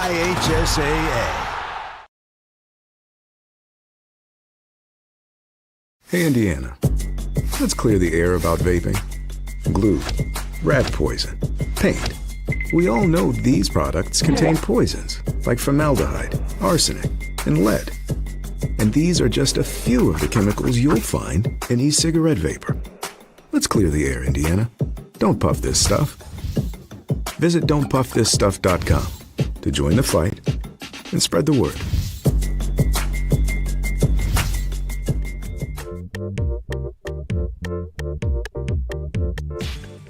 IHSAA. Hey, Indiana. Let's clear the air about vaping. Glue, rat poison, paint. We all know these products contain poisons like formaldehyde, arsenic, and lead. And these are just a few of the chemicals you'll find in e-cigarette vapor. Let's clear the air, Indiana. Don't puff this stuff. Visit don'tpuffthisstuff.com to join the fight and spread the word.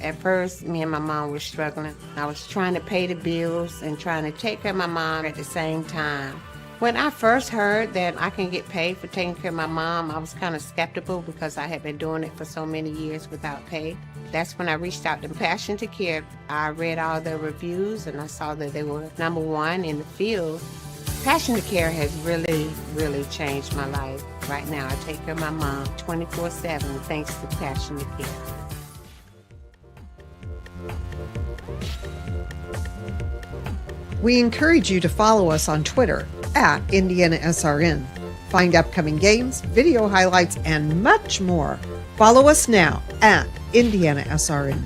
At first, me and my mom were struggling. I was trying to pay the bills and trying to take care of my mom at the same time. When I first heard that I can get paid for taking care of my mom, I was kind of skeptical because I had been doing it for so many years without pay. That's when I reached out to Passion to Care. I read all the reviews and I saw that they were #1 in the field. Passion to Care has really, really changed my life. Right now, I take care of my mom 24/7 thanks to Passion to Care. We encourage you to follow us on Twitter at IndianaSRN. Find upcoming games, video highlights, and much more. Follow us now at IndianaSRN.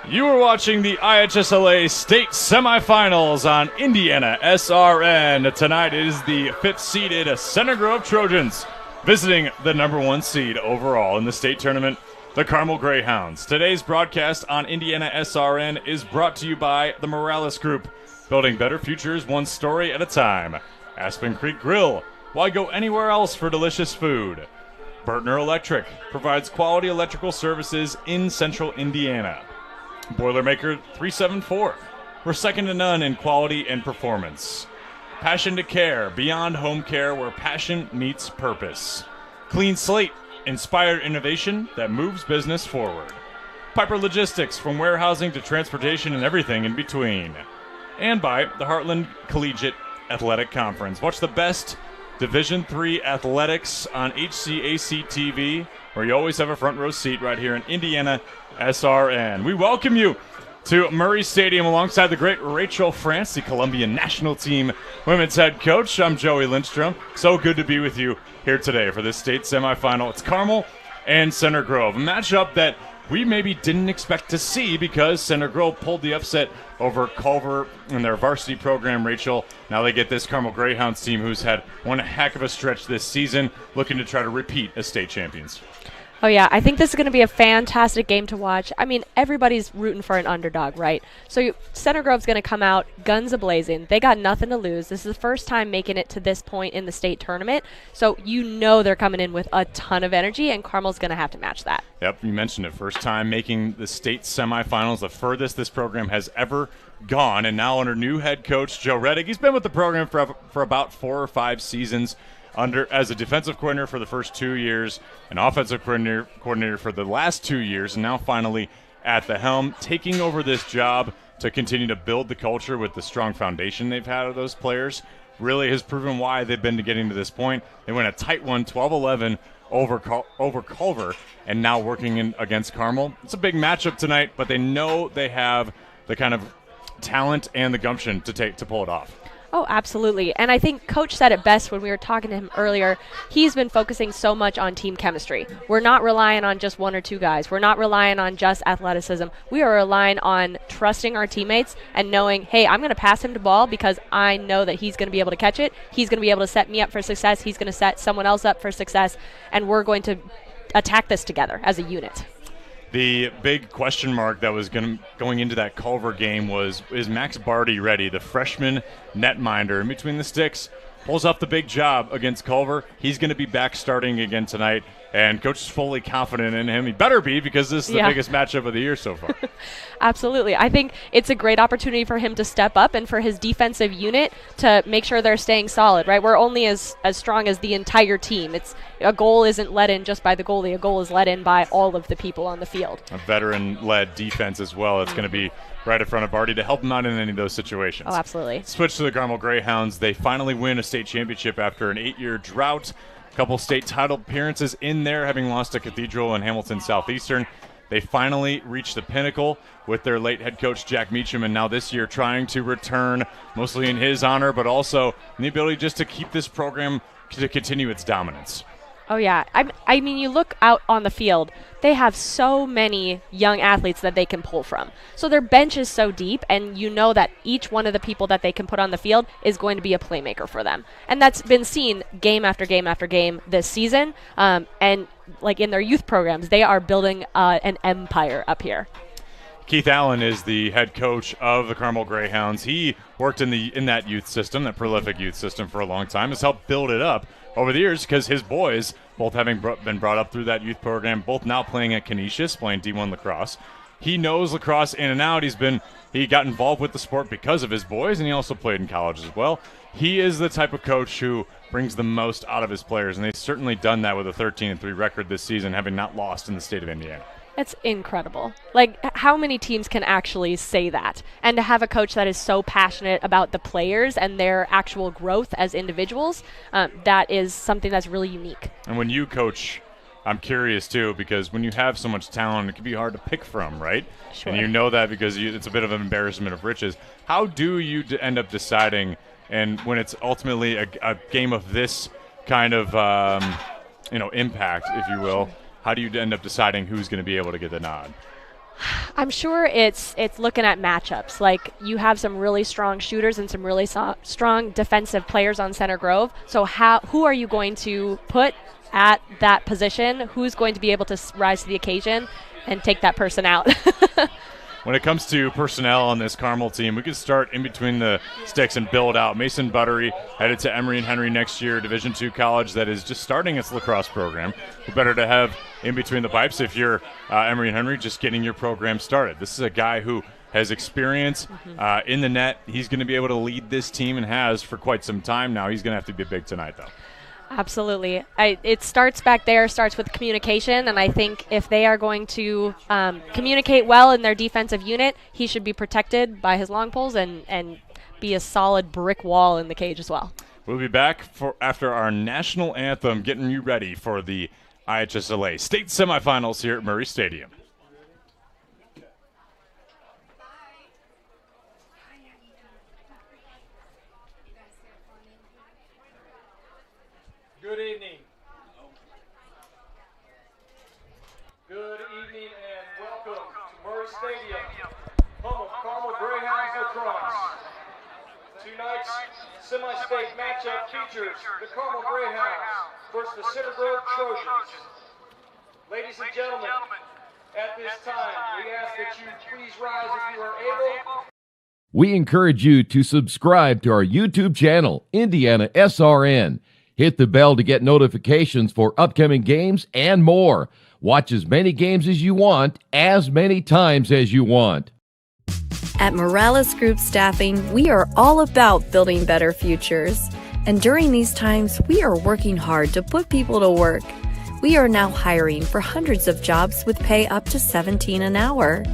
You are watching the IHSLA State Semifinals on IndianaSRN. Tonight is the 5th-seeded Center Grove Trojans visiting the #1 seed overall in the state tournament, the Carmel Greyhounds. Today's broadcast on IndianaSRN is brought to you by the Morales Group, building better futures one story at a time. Aspen Creek Grill, why go anywhere else for delicious food? Bertner Electric provides quality electrical services in central Indiana. Boilermaker 374, we're second to none in quality and performance. Passion to Care, beyond home care where passion meets purpose. Clean Slate, inspired innovation that moves business forward. Piper Logistics, from warehousing to transportation and everything in between. And by the Heartland Collegiate Athletic Conference. Watch the best Division III athletics on HCAC TV, where you always have a front row seat right here in IndianaSRN. We welcome you to Murray Stadium alongside the great Rachel France, the Colombian national team women's head coach. I'm Joey Lindstrom. So good to be with you here today for this state semifinal. It's Carmel and Center Grove, a matchup that we maybe didn't expect to see because Center Grove pulled the upset over Culver in their varsity program, Rachel. Now they get this Carmel Greyhounds team who's had one heck of a stretch this season, looking to try to repeat as state champions. Oh, yeah. I think this is going to be a fantastic game to watch. I mean, everybody's rooting for an underdog, right? So Center Grove's going to come out guns a-blazing. They got nothing to lose. This is the first time making it to this point in the state tournament. So you know they're coming in with a ton of energy, and Carmel's going to have to match that. Yep, you mentioned it. First time making the state semifinals, the furthest this program has ever gone. And now under new head coach Joe Reddick. He's been with the program for about 4 or 5 seasons. As a defensive coordinator for the first 2 years, an offensive coordinator for the last 2 years, and now finally at the helm, taking over this job to continue to build the culture with the strong foundation they've had of those players. Really has proven why they've been getting to this point. They win a tight one, 12-11 over Culver, and now working in against Carmel. It's a big matchup tonight, but they know they have the kind of talent and the gumption to pull it off. Oh, absolutely. And I think Coach said it best when we were talking to him earlier. He's been focusing so much on team chemistry. We're not relying on just one or two guys. We're not relying on just athleticism. We are relying on trusting our teammates and knowing, hey, I'm going to pass him the ball because I know that he's going to be able to catch it. He's going to be able to set me up for success. He's going to set someone else up for success. And we're going to attack this together as a unit. The big question mark that was going into that Culver game was, is Max Barty ready? The freshman netminder in between the sticks pulls off the big job against Culver. He's going to be back starting again tonight, and Coach is fully confident in him. He better be, because this is the biggest matchup of the year so far. Absolutely. I think it's a great opportunity for him to step up and for his defensive unit to make sure they're staying solid, right? We're only as strong as the entire team. A goal isn't let in just by the goalie. A goal is let in by all of the people on the field. A veteran-led defense as well. It's going to be right in front of Barty to help him out in any of those situations. Oh, absolutely. Switch to the Carmel Greyhounds. They finally win a state championship after an 8-year drought. A couple state title appearances in there, having lost to Cathedral and Hamilton Southeastern. They finally reached the pinnacle with their late head coach, Jack Meacham, and now this year trying to return, mostly in his honor, but also in the ability just to keep this program to continue its dominance. Oh, yeah. I mean, you look out on the field, they have so many young athletes that they can pull from. So their bench is so deep, and you know that each one of the people that they can put on the field is going to be a playmaker for them. And that's been seen game after game after game this season. And like in their youth programs, they are building an empire up here. Keith Allen is the head coach of the Carmel Greyhounds. He worked in that youth system, that prolific youth system, for a long time, has helped build it up over the years, because his boys, both having been brought up through that youth program, both now playing at Canisius, playing D1 lacrosse. He knows lacrosse in and out. He got involved with the sport because of his boys, and he also played in college as well. He is the type of coach who brings the most out of his players, and they've certainly done that with a 13-3 record this season, having not lost in the state of Indiana. It's incredible. Like, how many teams can actually say that? And to have a coach that is so passionate about the players and their actual growth as individuals, that is something that's really unique. And when you coach, I'm curious too, because when you have so much talent, it can be hard to pick from, right? Sure. And you know that because it's a bit of an embarrassment of riches. How do you end up deciding, and when it's ultimately a game of this kind of impact, if you will, how do you end up deciding who's going to be able to get the nod? I'm sure it's looking at matchups. Like, you have some really strong shooters and some really strong defensive players on Center Grove. So who are you going to put at that position? Who's going to be able to rise to the occasion and take that person out? When it comes to personnel on this Carmel team, we could start in between the sticks and build out. Mason Buttery headed to Emory and Henry next year, Division II college that is just starting its lacrosse program. Better to have in between the pipes if you're Emory and Henry, just getting your program started. This is a guy who has experience in the net. He's going to be able to lead this team and has for quite some time now. He's going to have to be big tonight, though. Absolutely. It starts back there, starts with communication, and I think if they are going to communicate well in their defensive unit, he should be protected by his long poles and be a solid brick wall in the cage as well. We'll be back after our national anthem, getting you ready for the IHSLA state semifinals here at Murray Stadium. Good evening. Good evening and welcome to Murray Stadium, home of Carmel Greyhounds Lacrosse. Tonight's semi-state matchup features the Carmel Greyhounds versus the Center Grove Trojans. Ladies and gentlemen, at this time, we ask that you please rise if you are able. We encourage you to subscribe to our YouTube channel, IndianaSRN. Hit the bell to get notifications for upcoming games and more. Watch as many games as you want, as many times as you want. At Morales Group Staffing, we are all about building better futures. And during these times, we are working hard to put people to work. We are now hiring for hundreds of jobs with pay up to $17 an hour.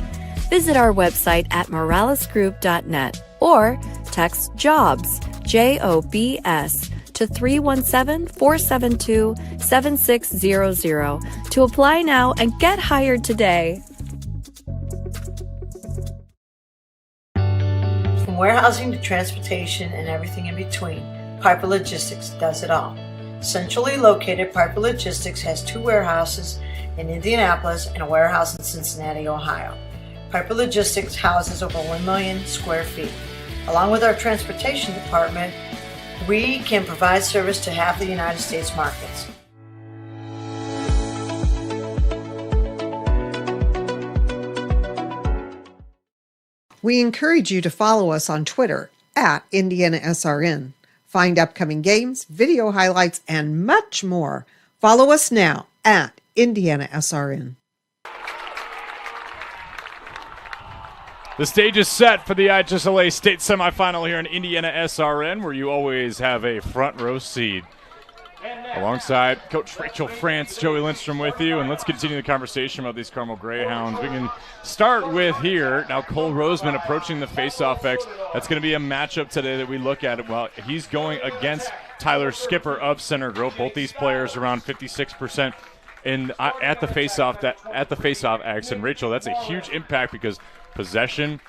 Visit our website at moralesgroup.net or text JOBS, JOBS, to 317-472-7600 to apply now and get hired today. For warehousing to transportation and everything in between, Piper Logistics does it all. Centrally located, Piper Logistics has 2 warehouses in Indianapolis and a warehouse in Cincinnati, Ohio. Piper Logistics houses over 1 million square feet. Along with our transportation department, we can provide service to half the United States markets. We encourage you to follow us on Twitter at IndianaSRN. Find upcoming games, video highlights, and much more. Follow us now at IndianaSRN. The stage is set for the IHSLA state semifinal here in Indiana SRN, where you always have a front row seat. Alongside Coach Rachel France, Joey Lindstrom with you, and let's continue the conversation about these Carmel Greyhounds. We can start with here, now Cole Roseman approaching the face-off X. That's going to be a matchup today that we look at. Well, he's going against Tyler Skipper of Center Grove. Both these players around 56% at the face-off X. And Rachel, that's a huge impact because possession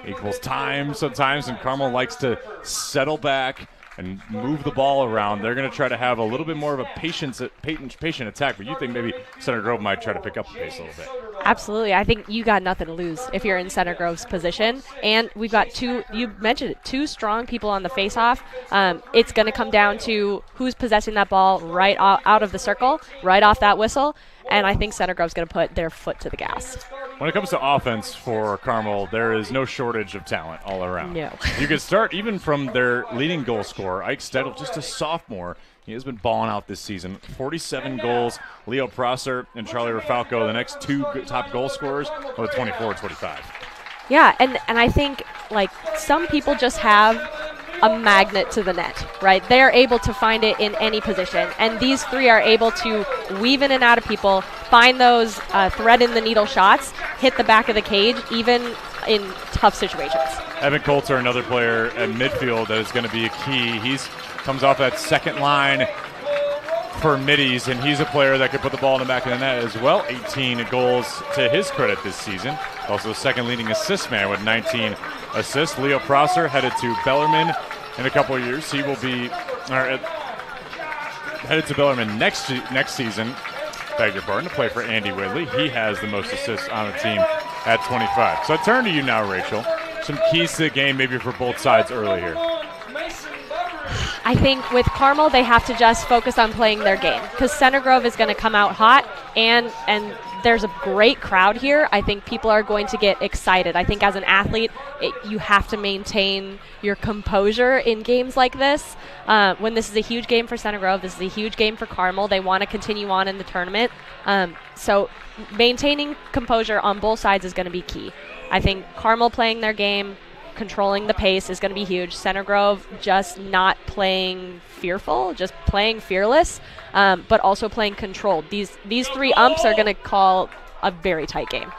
equals time sometimes, and Carmel likes to settle back and move the ball around. They're going to try to have a little bit more of a patient attack, but you think maybe Center Grove might try to pick up the pace a little bit. Absolutely. I think you got nothing to lose if you're in Center Grove's position. And we've got you mentioned it, 2 strong people on the face-off. It's going to come down to who's possessing that ball right out of the circle, right off that whistle. And I think Center Grove's going to put their foot to the gas. When it comes to offense for Carmel, there is no shortage of talent all around. No. You can start even from their leading goal scorer, Ike Stedel, just a sophomore. He has been balling out this season. 47 goals. Leo Prosser and Charlie Rafalco, the next 2 top goal scorers, with 24-25. Yeah, and I think, like, some people just have a magnet to the net, right? They are able to find it in any position, and these 3 are able to weave in and out of people, find those thread-in-the-needle shots, hit the back of the cage, even in tough situations. Evan Coulter, another player at midfield that is going to be a key. He comes off that second line for Middies, and he's a player that could put the ball in the back of the net as well. 18 goals to his credit this season. Also the second leading assist man with 19 assists. Leo Prosser headed to Bellarmine in a couple of years. He will be headed to Bellarmine next season. Beg your pardon, to play for Andy Whitley. He has the most assists on the team at 25. So I turn to you now, Rachel. Some keys to the game maybe for both sides early here. I think with Carmel, they have to just focus on playing their game because Center Grove is going to come out hot, and there's a great crowd here. I think people are going to get excited. I think as an athlete, you have to maintain your composure in games like this. When this is a huge game for Center Grove, this is a huge game for Carmel. They want to continue on in the tournament. So maintaining composure on both sides is going to be key. I think Carmel playing their game, controlling the pace is going to be huge. Center Grove just not playing fearful, just playing fearless, but also playing controlled. These 3 umps are going to call a very tight game.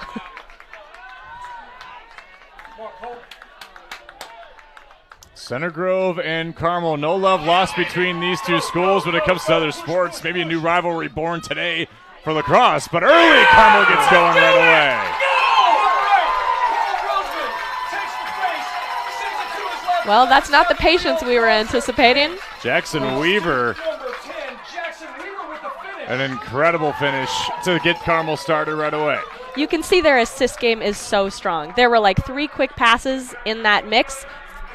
Center Grove and Carmel, no love lost between these 2 schools when it comes to other sports. Maybe a new rivalry born today for Lacrosse, but early Carmel gets going right away. Well, that's not the patience we were anticipating. Jackson Weaver, an incredible finish to get Carmel started right away. You can see their assist game is so strong. There were like 3 quick passes in that mix,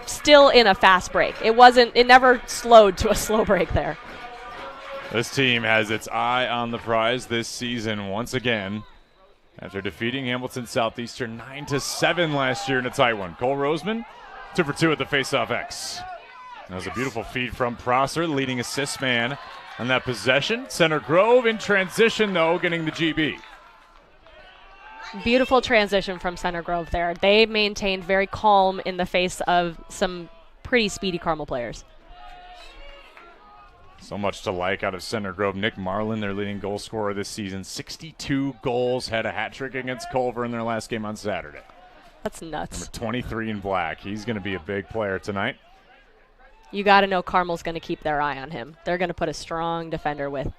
still in a fast break. It never slowed to a slow break there. This team has its eye on the prize this season once again after defeating Hamilton Southeastern 9-7 last year in a tight one. Cole Roseman, 2 for 2 at the faceoff X. That was a beautiful feed from Prosser, leading assist man on that possession. Center Grove in transition, though, getting the GB. Beautiful transition from Center Grove there. They maintained very calm in the face of some pretty speedy Carmel players. So much to like out of Center Grove. Nick Marlin, their leading goal scorer this season, 62 goals, had a hat trick against Culver in their last game on Saturday. That's nuts. Number 23 in black. He's going to be a big player tonight. You got to know Carmel's going to keep their eye on him. They're going to put a strong defender with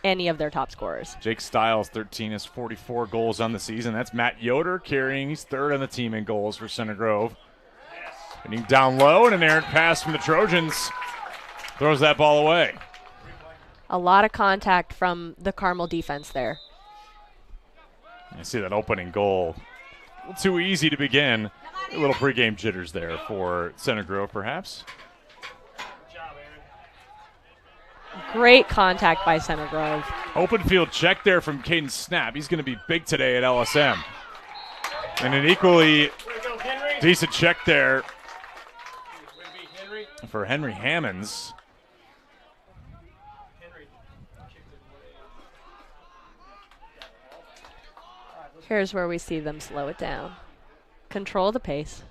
any of their top scorers. Jake Stiles, 13, has 44 goals on the season. That's Matt Yoder carrying. He's 3rd on the team in goals for Center Grove. Getting down low, and an errant pass from the Trojans throws that ball away. A lot of contact from the Carmel defense there. I see that opening goal. A little too easy to begin. A little pregame jitters there for Center Grove, perhaps. Great contact by Center Grove. Open field check there from Caden Snap. He's going to be big today at LSM. And an equally decent check there for Henry Hammonds. Here's where we see them slow it down. Control the pace.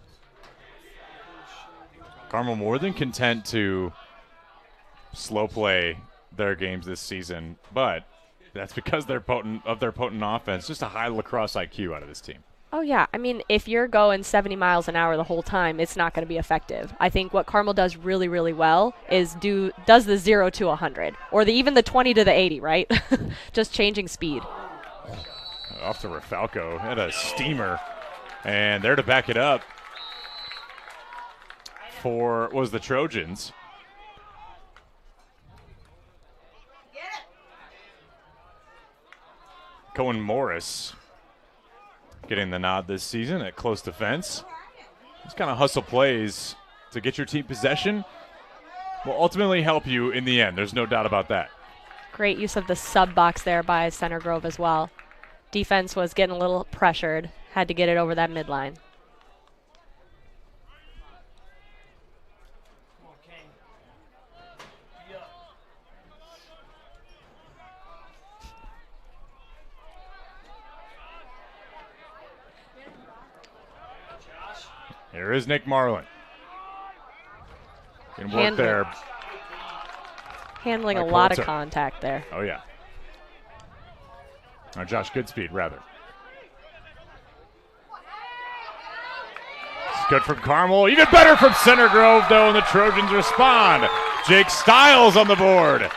Carmel more than content to slow play their games this season, but that's because they're potent offense. Just a high lacrosse IQ out of this team. Oh, yeah. I mean, if you're going 70 miles an hour the whole time, it's not going to be effective. I think what Carmel does really, really well is does the 0 to 100, or even the 20 to the 80, right? Just changing speed. Off to Rafalco. Had a steamer. And there to back it up was the Trojans. Cohen Morris getting the nod this season at close defense. These kind of hustle plays to get your team possession will ultimately help you in the end. There's no doubt about that. Great use of the sub box there by Center Grove as well. Defense was getting a little pressured. Had to get it over that midline. Here is Nick Marlin. Can work there. Handling a lot of contact there. Oh, yeah. Or Josh Goodspeed, rather. It's good from Carmel. Even better from Center Grove, though, and the Trojans respond. Jake Stiles on the board.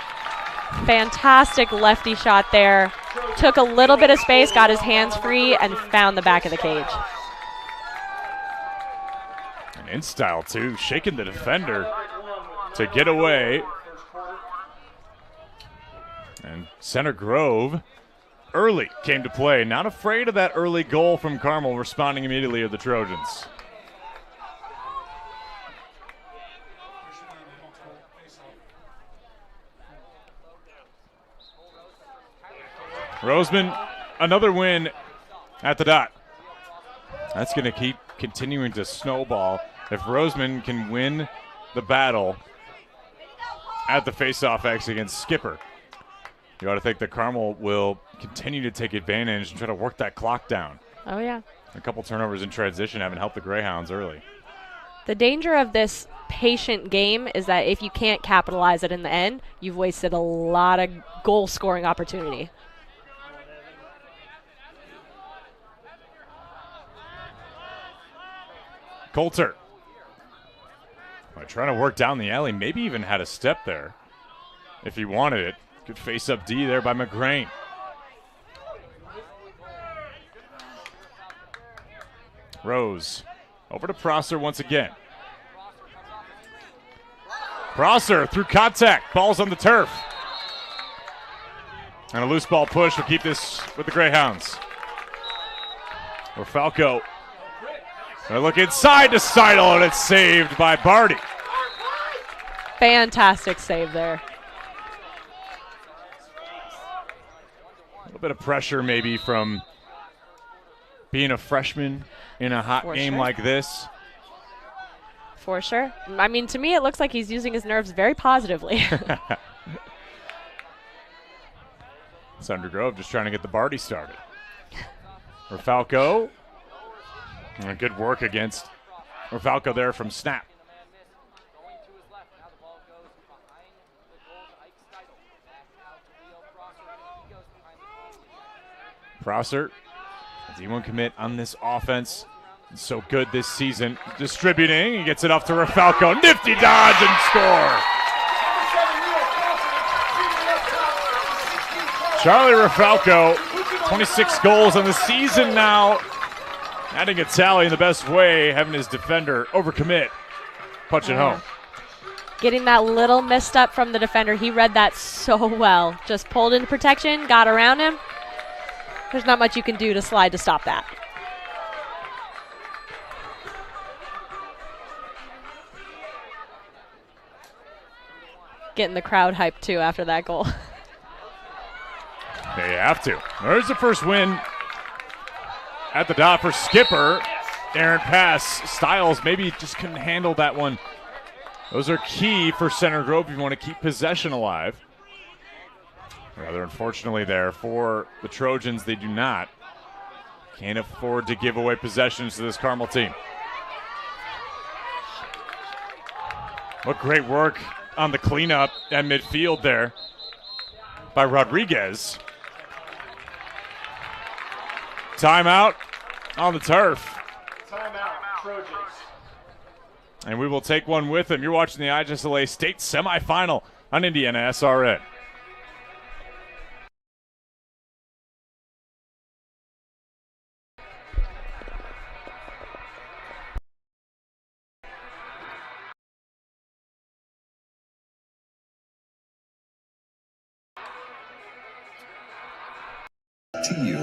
Fantastic lefty shot there. Took a little bit of space, got his hands free, and found the back of the cage. And in style, too, shaking the defender to get away. And Center Grove early came to play. Not afraid of that early goal from Carmel, responding immediately to the Trojans. Roseman, another win at the dot. That's going to keep continuing to snowball. If Roseman can win the battle at the faceoff X against Skipper, you ought to think that Carmel will continue to take advantage and try to work that clock down. Oh, yeah. A couple turnovers in transition haven't helped the Greyhounds early. The danger of this patient game is that if you can't capitalize it in the end, you've wasted a lot of goal-scoring opportunity. Coulter. Trying to work down the alley. Maybe even had a step there if he wanted it. Good face-up D there by McGrain. Rose. Over to Prosser once again. Prosser through contact. Ball's on the turf. And a loose ball push will keep this with the Greyhounds. Or Falco. They look inside to Seidel, and it's saved by Barty. Fantastic save there. A little bit of pressure maybe from being a freshman in a hot game like this. For sure. I mean, to me, it looks like he's using his nerves very positively. Center Grove just trying to get the Barty started. Rafalco. And good work against Rafalco there from Snap. Prosser, D1 commit on this offense. It's so good this season. Distributing, he gets it off to Rafalco. Nifty dodge and score. Charlie Rafalco, 26 goals on the season now. Adding a tally in the best way, having his defender overcommit punch it home. Getting that little misstep from the defender. He read that so well. Just pulled into protection, got around him. There's not much you can do to slide to stop that. Getting the crowd hyped too after that goal. They have to. There's the first win at the dot for Skipper. Errant pass. Stiles maybe just couldn't handle that one. Those are key for Center Grove if you want to keep possession alive. Rather unfortunately there for the Trojans, they do not. Can't afford to give away possessions to this Carmel team. What great work on the cleanup at midfield there by Rodriguez. Timeout on the turf. Timeout, Trojans. And we will take one with them. You're watching the IHSLA State Semifinal on IndianaSRN. To you.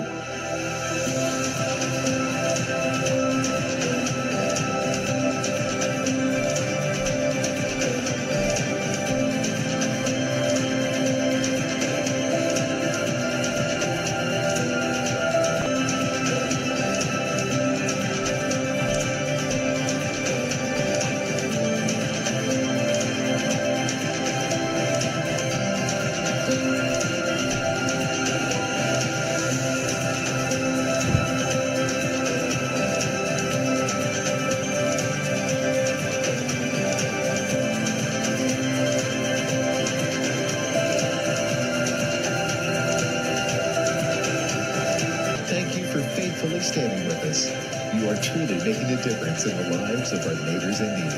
Standing with us. You are truly making a difference in the lives of our neighbors in need.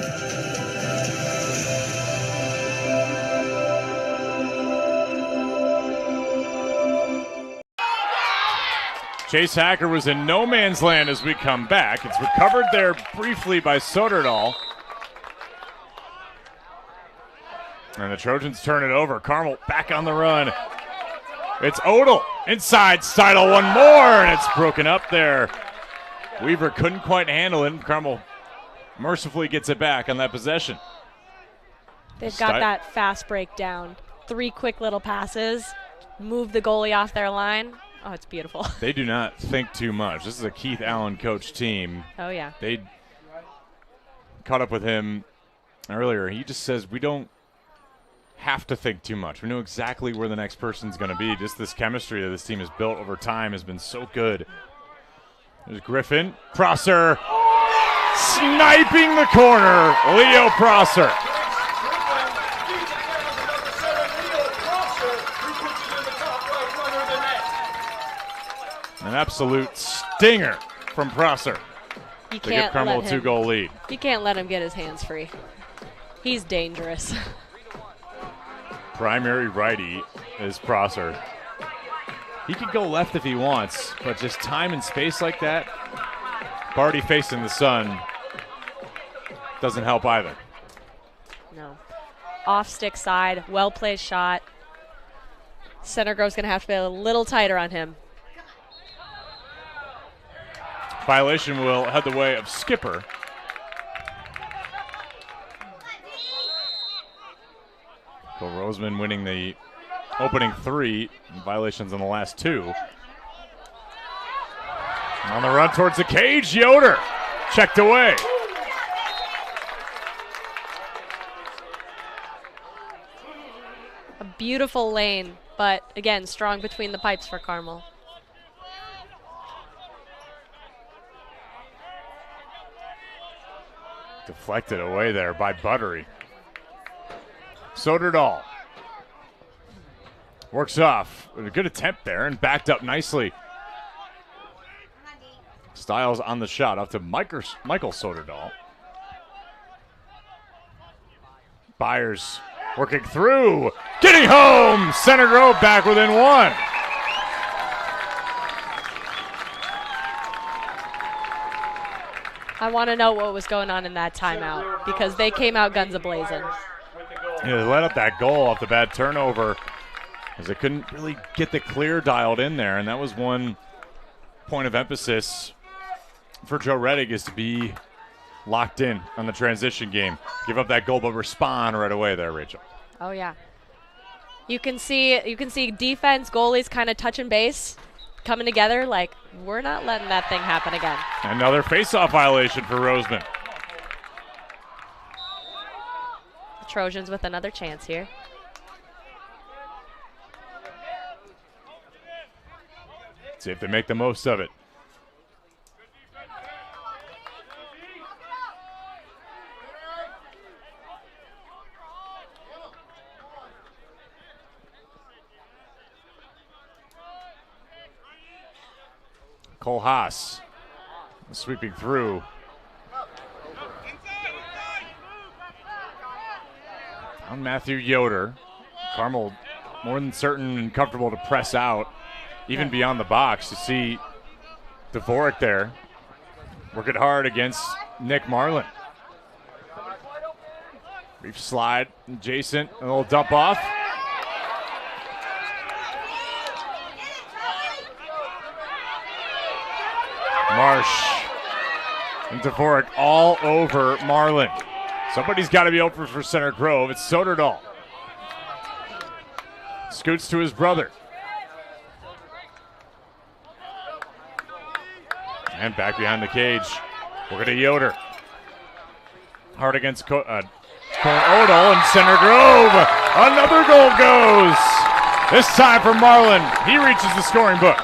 Chase Hacker was in no man's land as we come back. It's recovered there briefly by Soderdahl. And the Trojans turn it over. Carmel back on the run. It's Odell inside, Steidel one more, and it's broken up there. Weaver couldn't quite handle it, and Carmel mercifully gets it back on that possession. They've got that fast breakdown. 3 quick little passes, move the goalie off their line. Oh, it's beautiful. They do not think too much. This is a Keith Allen coach team. Oh, yeah. They caught up with him earlier. He just says, we don't have to think too much. We know exactly where the next person's going to be. Just this chemistry that this team has built over time has been so good. There's Griffin. Prosser sniping the corner. Leo Prosser. An absolute stinger from Prosser to give Carmel a 2-goal lead. You can't let him get his hands free. He's dangerous. Primary righty is Prosser. He could go left if he wants, but just time and space like that, already facing the sun, doesn't help either. No. Off stick side, well-placed shot. Center Grove's going to have to be a little tighter on him. Violation will head the way of Skipper. Cole Roseman winning the opening 3, violations on the last 2. On the run towards the cage, Yoder checked away. A beautiful lane, but again, strong between the pipes for Carmel. Deflected away there by Buttery. Soderdahl works off. A good attempt there and backed up nicely. Stiles on the shot off to Michael Soderdahl. Byers working through. Getting home. Center Grove back within 1. I want to know what was going on in that timeout because they came out guns a-blazing. Yeah, they let up that goal off the bad turnover as they couldn't really get the clear dialed in there, and that was one point of emphasis for Joe Reddick, is to be locked in on the transition game. Give up that goal, but respond right away there, Rachel. Oh, yeah. You can see defense, goalies kind of touching base, coming together like, we're not letting that thing happen again. Another face-off violation for Roseman. The Trojans with another chance here. See if they make the most of it. Cole Haas sweeping through. Found Matthew Yoder. Carmel more than certain and comfortable to press out, even beyond the box, to see Dvorak there. Work it hard against Nick Marlin. Brief slide, adjacent, a little dump off. Marsh and Dvorak all over Marlin. Somebody's got to be open for Center Grove. It's Soderdahl. Scoots to his brother. And back behind the cage. We're going to Yoder. Hard against Odell and Center Grove. Another goal goes. This time for Marlin. He reaches the scoring book.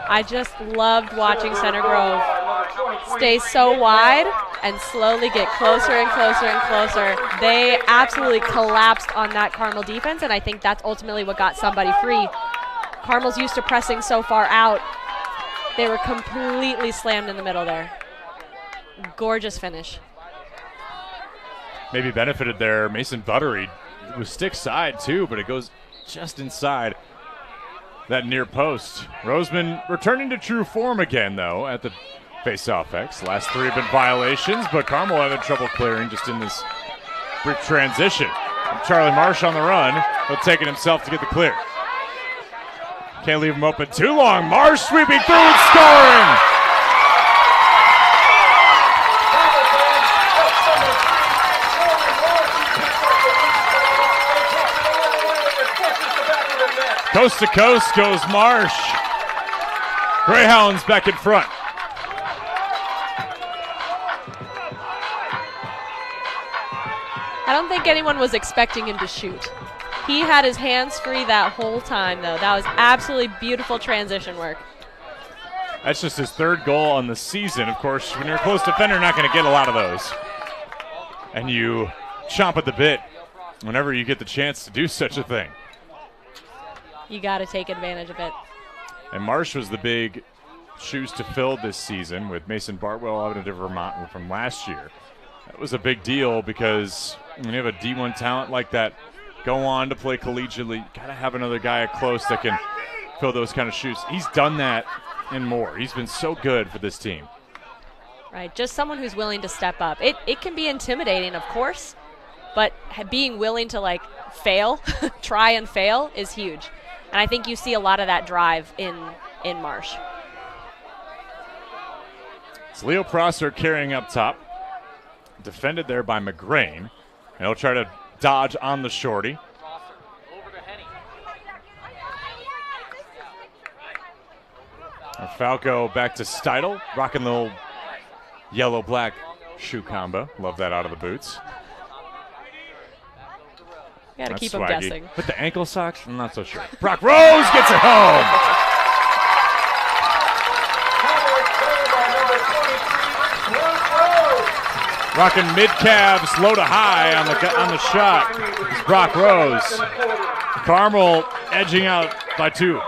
I just loved watching Center Grove stay so wide and slowly get closer and closer and closer. They absolutely collapsed on that Carmel defense, and I think that's ultimately what got somebody free. Carmel's used to pressing so far out. They were completely slammed in the middle there. Gorgeous finish. Maybe benefited there. Mason Buttery was stick side too, but it goes just inside that near post. Roseman returning to true form again, though, at the face-off X. Last three have been violations, but Carmel having trouble clearing just in this brief transition. And Charlie Marsh on the run, but taking himself to get the clear. Can't leave him open too long. Marsh sweeping through and scoring! Coast to coast goes Marsh. Greyhounds back in front. I don't think anyone was expecting him to shoot. He had his hands free that whole time, though. That was absolutely beautiful transition work. That's just his third goal on the season. Of course, when you're a close defender, you're not going to get a lot of those. And you chomp at the bit whenever you get the chance to do such a thing. You got to take advantage of it. And Marsh was the big shoes to fill this season with Mason Bartwell out of Vermont from last year. That was a big deal because when you have a D1 talent like that go on to play collegiately, you got to have another guy at close that can fill those kind of shoes. He's done that and more. He's been so good for this team. Right, just someone who's willing to step up. It can be intimidating, of course, but being willing to, like, fail, try and fail is huge. And I think you see a lot of that drive in Marsh. It's Leo Prosser carrying up top. Defended there by McGrain. And he'll try to dodge on the shorty. And Falco back to Steidel, rocking the little yellow-black shoe combo. Love that out of the boots. You got to keep them swaggy. guessing. With the ankle socks, I'm not so sure. Brock Rose gets it home. Rocking mid-calves, low to high on the shot. It's Brock Rose. Carmel edging out by 2.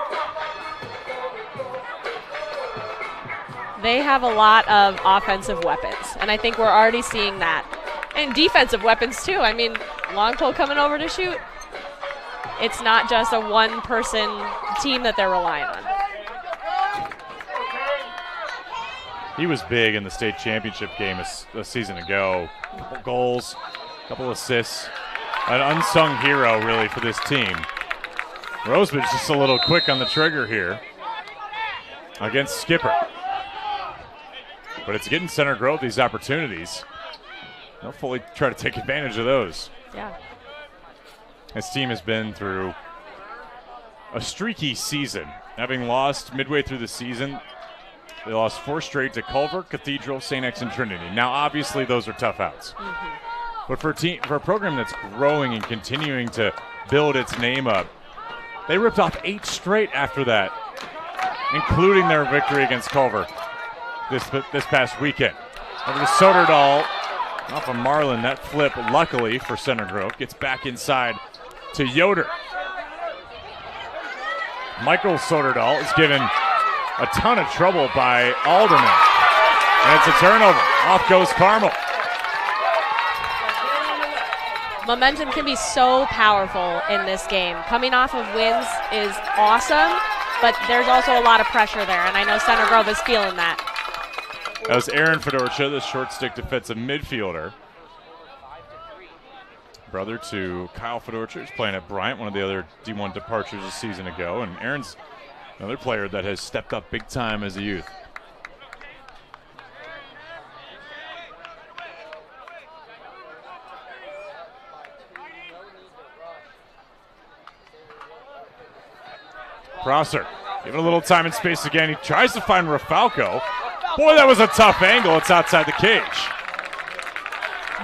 They have a lot of offensive weapons, and I think we're already seeing that. And defensive weapons, too. I mean, long pole coming over to shoot. It's not just a one-person team that they're relying on. He was big in the state championship game a season ago. A couple goals, a couple assists. An unsung hero, really, for this team. Roseman's just a little quick on the trigger here against Skipper. But it's getting Center Grove these opportunities. They'll fully try to take advantage of those. Yeah. This team has been through a streaky season. Having lost midway through the season, they lost 4 straight to Culver, Cathedral, St. X, and Trinity. Now, obviously, those are tough outs. But for a program that's growing and continuing to build its name up, they ripped off 8 straight after that, including their victory against Culver this past weekend. Over to Soderdahl, off of Marlin. That flip, luckily for Center Grove, gets back inside to Yoder. Michael Soderdahl is given a ton of trouble by Alderman. And it's a turnover. Off goes Carmel. Momentum can be so powerful in this game. Coming off of wins is awesome, but there's also a lot of pressure there, and I know Center Grove is feeling that. That was Aaron Fedorcha, the short stick defensive midfielder. Brother to Kyle Fedorcha, who's playing at Bryant, one of the other D1 departures a season ago, and Aaron's another player that has stepped up big time as a youth. Prosser, given a little time and space again. He tries to find Rafalco. Boy, that was a tough angle. It's outside the cage.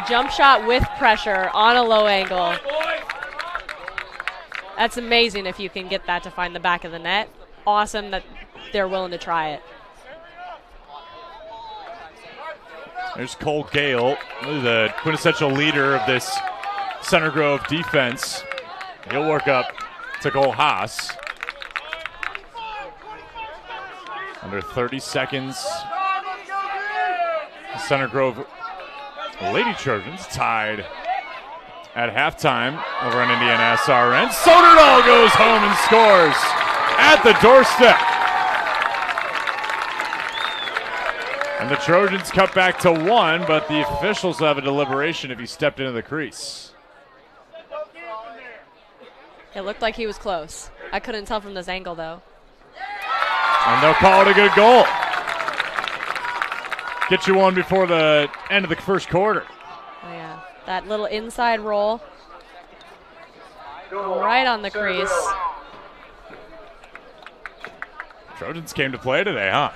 Jump shot with pressure on a low angle. That's amazing if you can get that to find the back of the net. Awesome that they're willing to try it. There's Cole Gale, the quintessential leader of this Center Grove defense. He'll work up to Cole Haas. Under 30 seconds. The Center Grove Lady Trojans tied at halftime over on IndianaSRN. Soderdahl goes home and scores at the doorstep. And the Trojans cut back to 1, but the officials have a deliberation if he stepped into the crease. It looked like he was close. I couldn't tell from this angle, though. And they'll call it a good goal. Get you one before the end of the first quarter. Oh, yeah. That little inside roll. Right on the crease. Trojans came to play today, huh?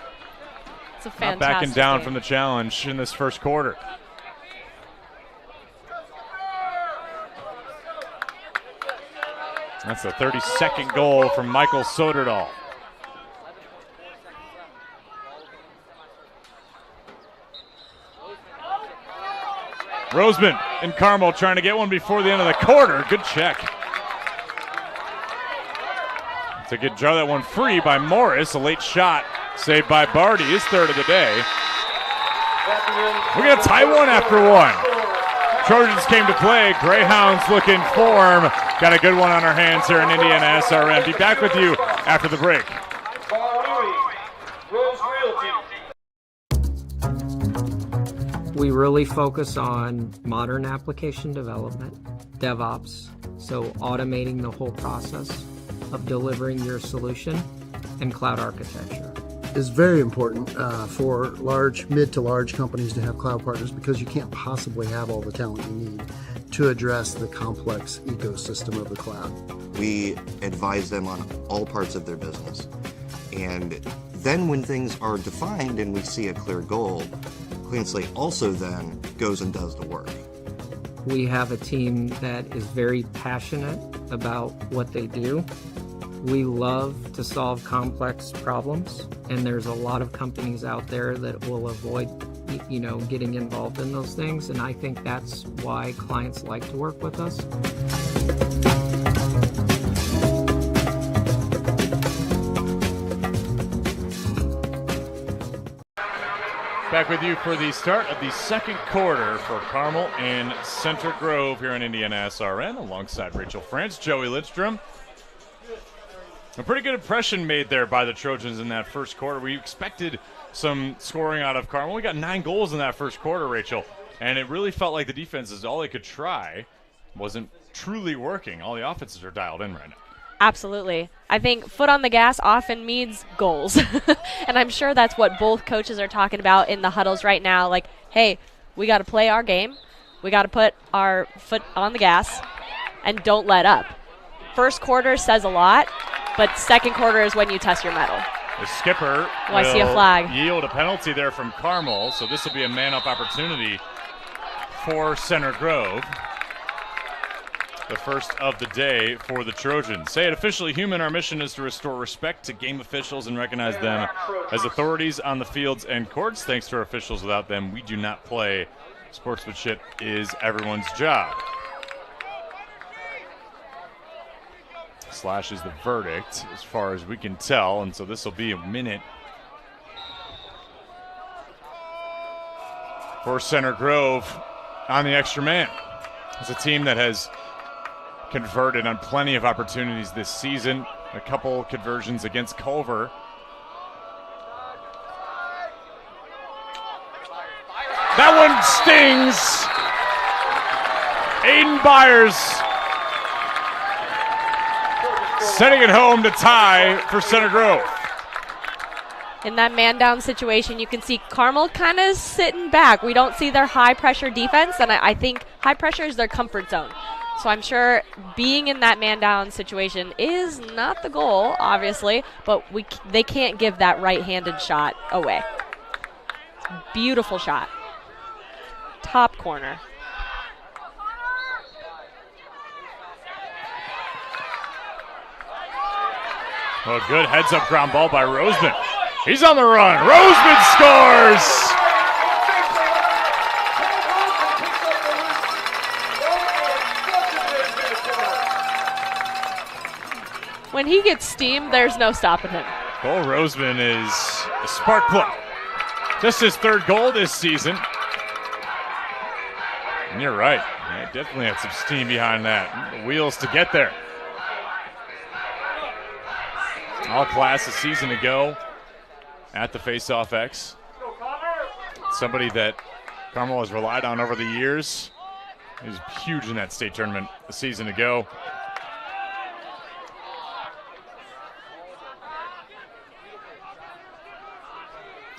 It's a fantastic Not backing down game. from the challenge in this first quarter. That's the 32nd goal from Michael Soderdahl. Roseman and Carmel trying to get one before the end of the quarter. Good check. To draw that one free by Morris. A late shot saved by Barty, his third of the day. We're going to tie 1 after 1. Trojans came to play. Greyhounds look in form. Got a good one on our hands here in IndianaSRN. Be back with you after the break. We really focus on modern application development, DevOps, so automating the whole process of delivering your solution, and cloud architecture. It's very important for mid to large companies to have cloud partners because you can't possibly have all the talent you need to address the complex ecosystem of the cloud. We advise them on all parts of their business. And then when things are defined and we see a clear goal, Clean Slate also then goes and does the work. We have a team that is very passionate about what they do. We love to solve complex problems, and there's a lot of companies out there that will avoid, getting involved in those things, and I think that's why clients like to work with us. Back with you for the start of the second quarter for Carmel and Center Grove here on IndianaSRN alongside Rachel France, Joey Lidstrom. A pretty good impression made there by the Trojans in that first quarter. We expected some scoring out of Carmel. We got 9 goals in that first quarter, Rachel, and it really felt like the defense is all they could try. Wasn't truly working. All the offenses are dialed in right now. Absolutely. I think foot on the gas often means goals. And I'm sure that's what both coaches are talking about in the huddles right now. Like, hey, we got to play our game. We got to put our foot on the gas and don't let up. First quarter says a lot, but second quarter is when you test your mettle. The skipper I see a flag. Yield a penalty there from Carmel, so this will be a man-up opportunity for Center Grove. The first of the day for the Trojans. Say it officially human. Our mission is to restore respect to game officials and recognize them as authorities on the fields and courts. Thanks to our officials. Without them, we do not play. Sportsmanship is everyone's job. Slash is the verdict as far as we can tell, and so this will be a minute for Center Grove on the extra man. It's a team that has converted on plenty of opportunities this season. A couple conversions against Culver. That one stings. Aiden Byers setting it home to tie for Center Grove. In that man-down situation, you can see Carmel kind of sitting back. We don't see their high-pressure defense, and I think high pressure is their comfort zone. So I'm sure being in that man-down situation is not the goal, obviously, but they can't give that right-handed shot away. Beautiful shot. Top corner. Well, good heads-up ground ball by Roseman. He's on the run. Roseman scores! When he gets steam, there's no stopping him. Cole Roseman is a spark plug. Just his 3rd goal this season. And you're right. He definitely had some steam behind that. The wheels to get there. All class a season ago at the Face-Off X. Somebody that Carmel has relied on over the years. He was huge in that state tournament a season ago.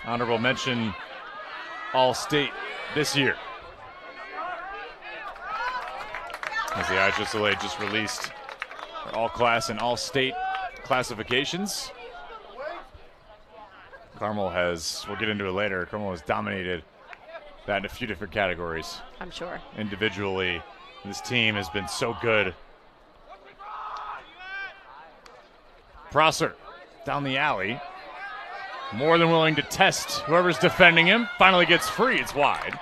Honorable mention All-State this year. As the IHSLA just released their All-Class and All-State classifications. Carmel has, we'll get into it later, Carmel has dominated that in a few different categories. I'm sure. Individually, this team has been so good. Prosser down the alley. More than willing to test whoever's defending him. Finally gets free. It's wide.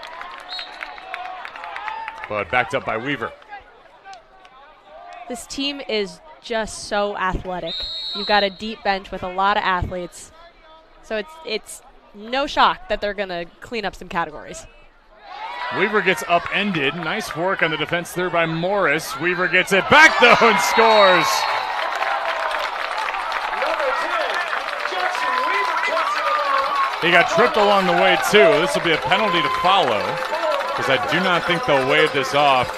But backed up by Weaver. This team is just so athletic. You've got a deep bench with a lot of athletes. So it's no shock that they're going to clean up some categories. Weaver gets upended. Nice work on the defense there by Morris. Weaver gets it back, though, and scores. He got tripped along the way, too. This will be a penalty to follow, because I do not think they'll wave this off.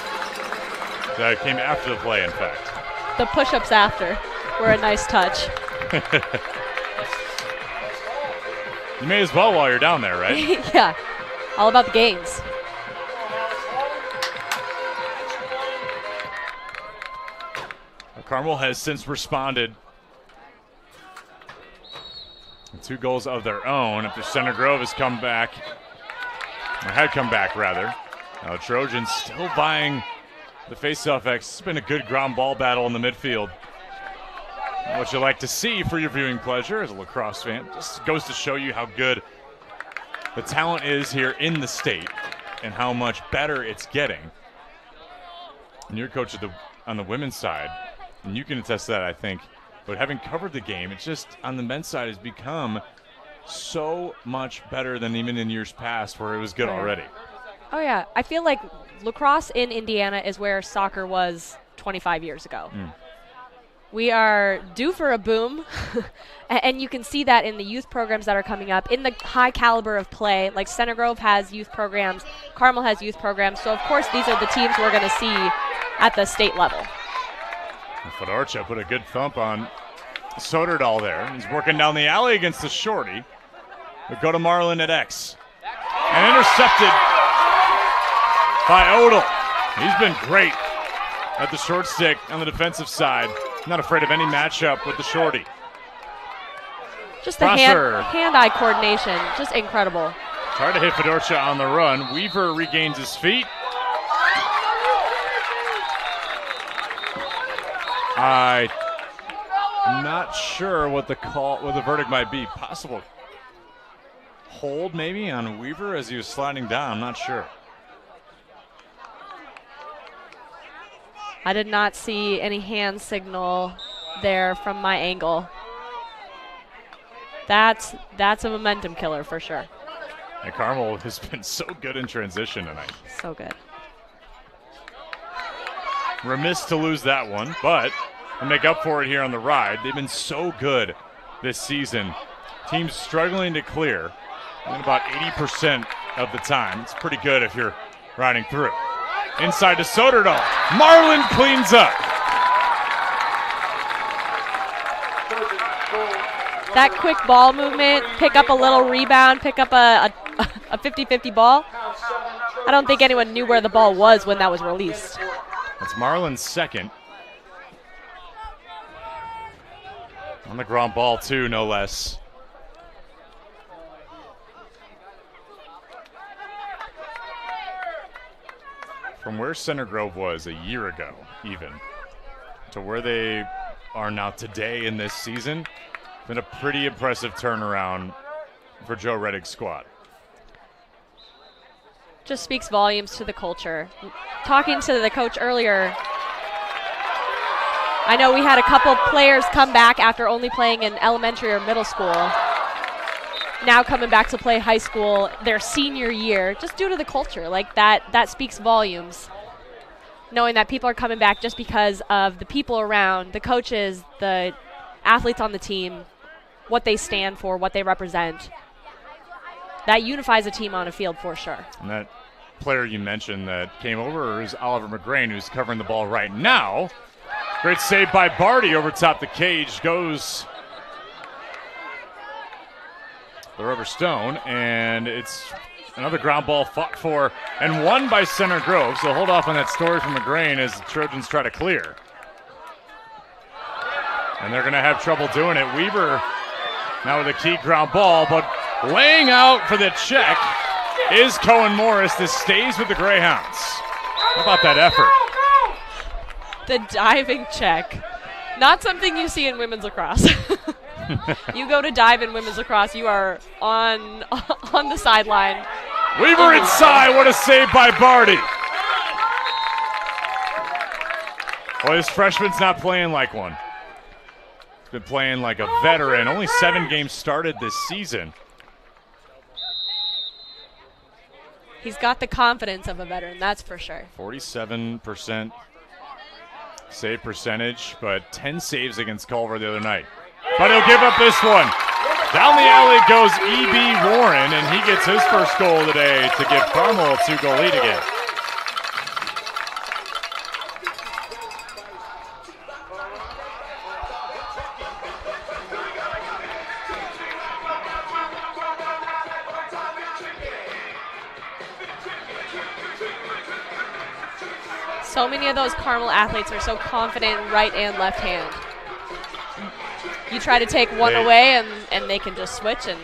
That came after the play, in fact. The push-ups after were a nice touch. You may as well while you're down there, right? Yeah, all about the gains. Carmel has since responded. 2 goals of their own after Center Grove has come back, or had come back rather. Now the Trojans still buying the face-off X. It's been a good ground ball battle in the midfield. What you like to see for your viewing pleasure as a lacrosse fan. Just goes to show you how good the talent is here in the state and how much better it's getting. And you're coach on the women's side, and you can attest to that, I think. But having covered the game, it's just on the men's side has become so much better than even in years past where it was good already. Oh, yeah. I feel like lacrosse in Indiana is where soccer was 25 years ago. We are due for a boom, and you can see that in the youth programs that are coming up, in the high caliber of play. Like Center Grove has youth programs, Carmel has youth programs, so of course these are the teams we're going to see at the state level. Fedorcha put a good thump on Soderdahl there. He's working down the alley against the shorty. We go to Marlin at X. And intercepted by Odell. He's been great at the short stick on the defensive side. Not afraid of any matchup with the shorty. Just the hand-eye coordination, just incredible. Tried to hit Fedorcha on the run. Weaver regains his feet. I'm not sure what the verdict might be. Possible hold maybe on Weaver as he was sliding down. I'm not sure. I did not see any hand signal there from my angle. That's a momentum killer for sure. And Carmel has been so good in transition tonight. So good. Remiss to lose that one, but to make up for it here on the ride. They've been so good this season. Teams struggling to clear in about 80% of the time. It's pretty good if you're riding through. Inside to Soderdahl. Marlin cleans up. That quick ball movement, pick up a little rebound, pick up a 50-50 ball. I don't think anyone knew where the ball was when that was released. That's Marlin's second. On the ground ball too, no less. From where Center Grove was a year ago, even, to where they are now today in this season, been a pretty impressive turnaround for Joe Reddick's squad. Just speaks volumes to the culture. Talking to the coach earlier, I know we had a couple players come back after only playing in elementary or middle school. Now coming back to play high school their senior year, just due to the culture. Like that speaks volumes. Knowing that people are coming back just because of the people around, the coaches, the athletes on the team, what they stand for, what they represent. That unifies a team on a field for sure. And that player you mentioned that came over is Oliver McGrain, who's covering the ball right now. Great save by Barty over top the cage. Goes the rubber stone, and it's another ground ball fought for and won by Center Grove. So hold off on that story from McGrain as the Trojans try to clear. And they're going to have trouble doing it. Weaver now with a key ground ball, but laying out for the check is Cohen Morris. This stays with the Greyhounds. How about that effort? The diving check. Not something you see in women's lacrosse. You go to dive in women's lacrosse, you are on the sideline. Weaver inside. What a save by Barty. Well, this freshman's not playing like one. He's been playing like a veteran. Only 7 games started this season. He's got the confidence of a veteran, that's for sure. 47% save percentage, but 10 saves against Culver the other night. But he'll give up this one. Down the alley goes E.B. Warren, and he gets his first goal today to give Carmel a 2-goal lead again. So many of those Carmel athletes are so confident in right and left hand. You try to take one away, and they can just switch and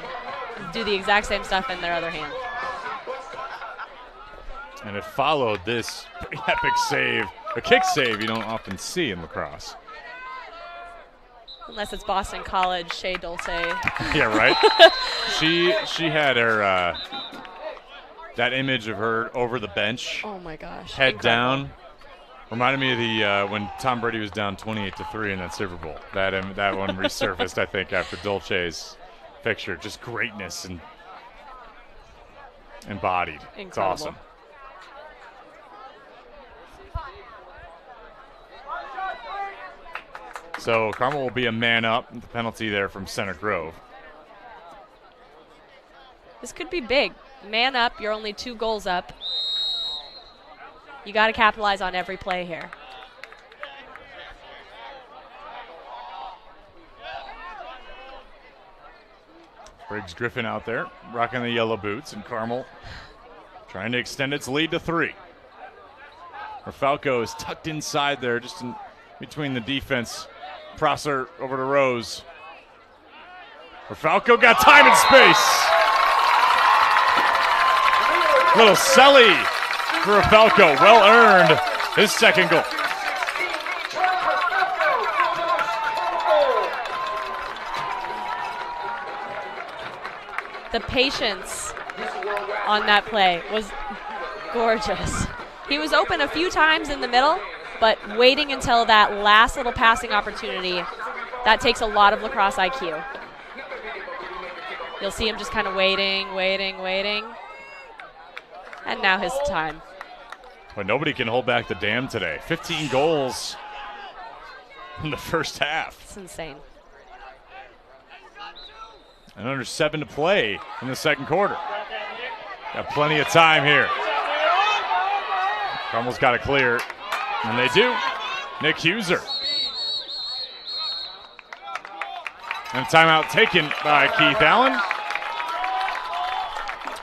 do the exact same stuff in their other hand. And it followed this pretty epic save, a kick save you don't often see in lacrosse. Unless it's Boston College, Shea Dulce. Yeah, right? She had her, that image of her over the bench. Oh, my gosh. Head Incredible. down. Reminded me of the when Tom Brady was down 28-3 in that Super Bowl. That one resurfaced, I think, after Dolce's picture. Just greatness and embodied. Incredible. It's awesome. So Carmel will be a man up. The penalty there from Center Grove. This could be big. Man up, you're only 2 goals up. You got to capitalize on every play here. Briggs Griffin out there, rocking the yellow boots, and Carmel trying to extend its lead to 3. Falco is tucked inside there, just in between the defense. Prosser over to Rose. Falco got time and space. Little Selly for Falco, well earned his second goal. The patience on that play was gorgeous. He was open a few times in the middle, but waiting until that last little passing opportunity, that takes a lot of lacrosse IQ. You'll see him just kind of waiting. And now his time. But nobody can hold back the dam today. 15 goals in the first half. It's insane. And under 7 to play in the second quarter. Got plenty of time here. Carmel's got it clear, and they do. Nick Huser. And a timeout taken by Keith Allen.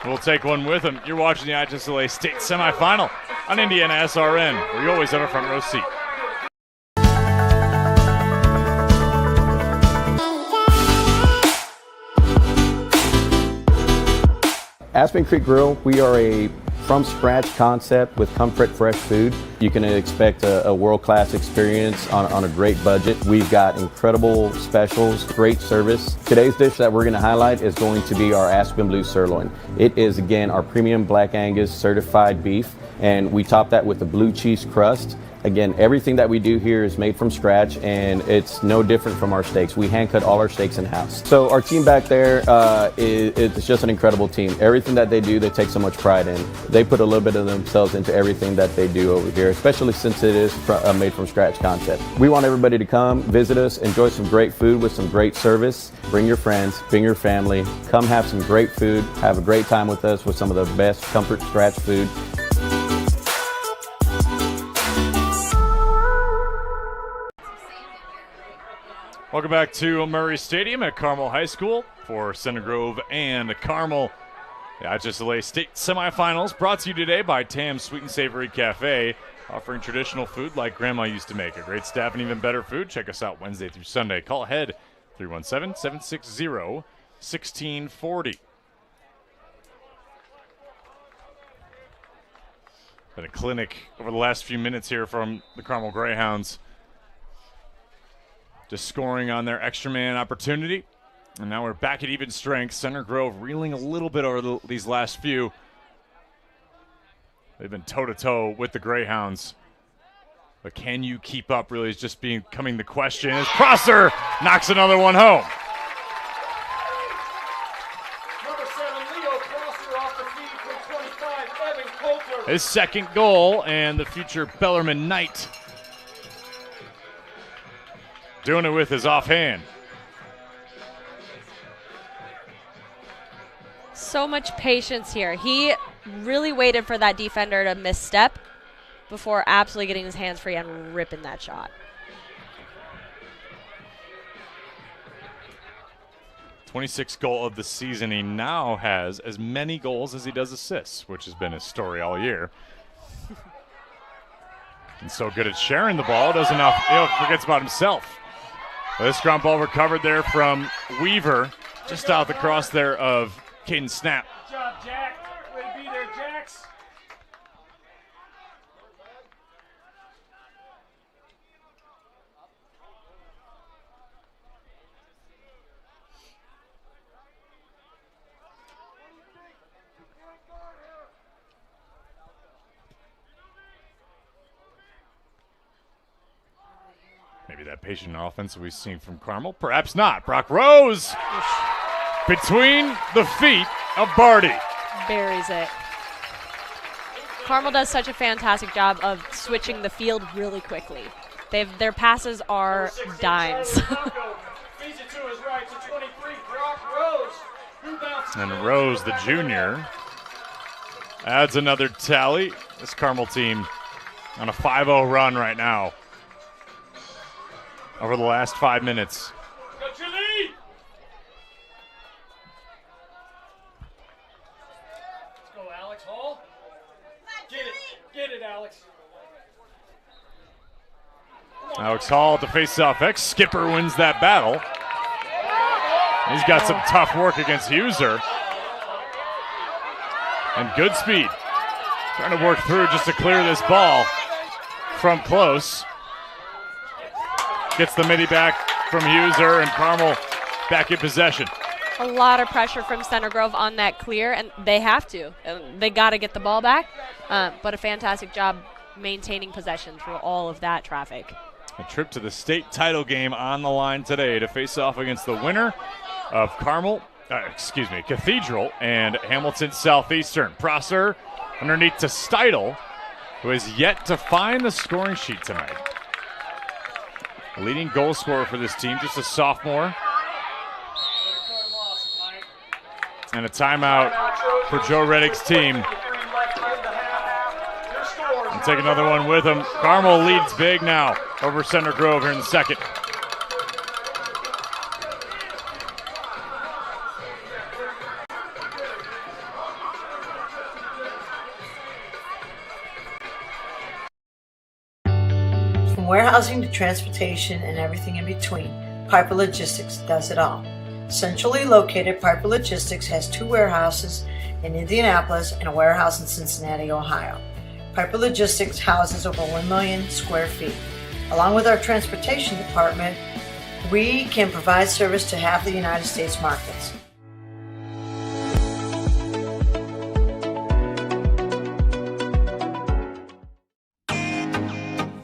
We'll take one with him. You're watching the IHSLA State Semifinal on IndianaSRN, where you always have a front row seat. Aspen Creek Grill, we are a from-scratch concept with comfort fresh food. You can expect a world-class experience on a great budget. We've got incredible specials, great service. Today's dish that we're going to highlight is going to be our Aspen Blue Sirloin. It is, again, our premium Black Angus certified beef, and we top that with a blue cheese crust. Again, everything that we do here is made from scratch, and it's no different from our steaks. We hand cut all our steaks in-house. So our team back there it's just an incredible team. Everything that they do, they take so much pride in. They put a little bit of themselves into everything that they do over here, especially since it is a made from scratch concept. We want everybody to come, visit us, enjoy some great food with some great service. Bring your friends, bring your family, come have some great food, have a great time with us with some of the best comfort scratch food. Welcome back to Murray Stadium at Carmel High School for Center Grove and Carmel. The IHSLA State Semifinals brought to you today by Tam's Sweet and Savory Cafe, offering traditional food like Grandma used to make. A great staff and even better food. Check us out Wednesday through Sunday. Call ahead 317-760-1640. Been a clinic over the last few minutes here from the Carmel Greyhounds. Just scoring on their extra man opportunity. And now we're back at even strength. Center Grove reeling a little bit over these last few. They've been toe-to-toe with the Greyhounds. But can you keep up really is just becoming the question as Prosser knocks another one home. Number 7, Leo Prosser off the feed from 25, Evan Coulter. His second goal, and the future Bellarmine Knight doing it with his offhand. So much patience here. He really waited for that defender to misstep before absolutely getting his hands free and ripping that shot. #26 goal of the season. He now has as many goals as he does assists, which has been his story all year. And so good at sharing the ball, forgets about himself. This ground ball recovered there from Weaver, just out the cross there of Caden Snap. Good job, Jack. Way to be there, Jax. Maybe that patient offense we've seen from Carmel. Perhaps not. Brock Rose between the feet of Barty. Buries it. Carmel does such a fantastic job of switching the field really quickly. Their passes are dimes. And Rose, the junior, adds another tally. This Carmel team on a 5-0 run right now over the last 5 minutes. Let's go, Alex Hall. Get it, Alex. Alex Hall to face off. Ex-skipper wins that battle. He's got some tough work against Huser. And good speed. Trying to work through just to clear this ball from close. Gets the midi back from Huser, and Carmel back in possession. A lot of pressure from Center Grove on that clear, and they have to. They got to get the ball back, but a fantastic job maintaining possession through all of that traffic. A trip to the state title game on the line today to face off against the winner of Cathedral and Hamilton Southeastern. Prosser underneath to Steidel, who has yet to find the scoring sheet tonight. The leading goal scorer for this team, just a sophomore. And a timeout for Joe Reddick's team. And take another one with him. Carmel leads big now over Center Grove here in the second. From warehousing to transportation and everything in between, Piper Logistics does it all. Centrally located, Piper Logistics has 2 warehouses in Indianapolis and a warehouse in Cincinnati, Ohio. Piper Logistics houses over 1 million square feet. Along with our transportation department, we can provide service to half the United States markets.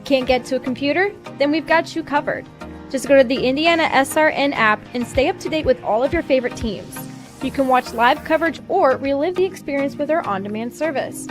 Can't get to a computer? Then we've got you covered. Just go to the IndianaSRN app and stay up to date with all of your favorite teams. You can watch live coverage or relive the experience with our on-demand service.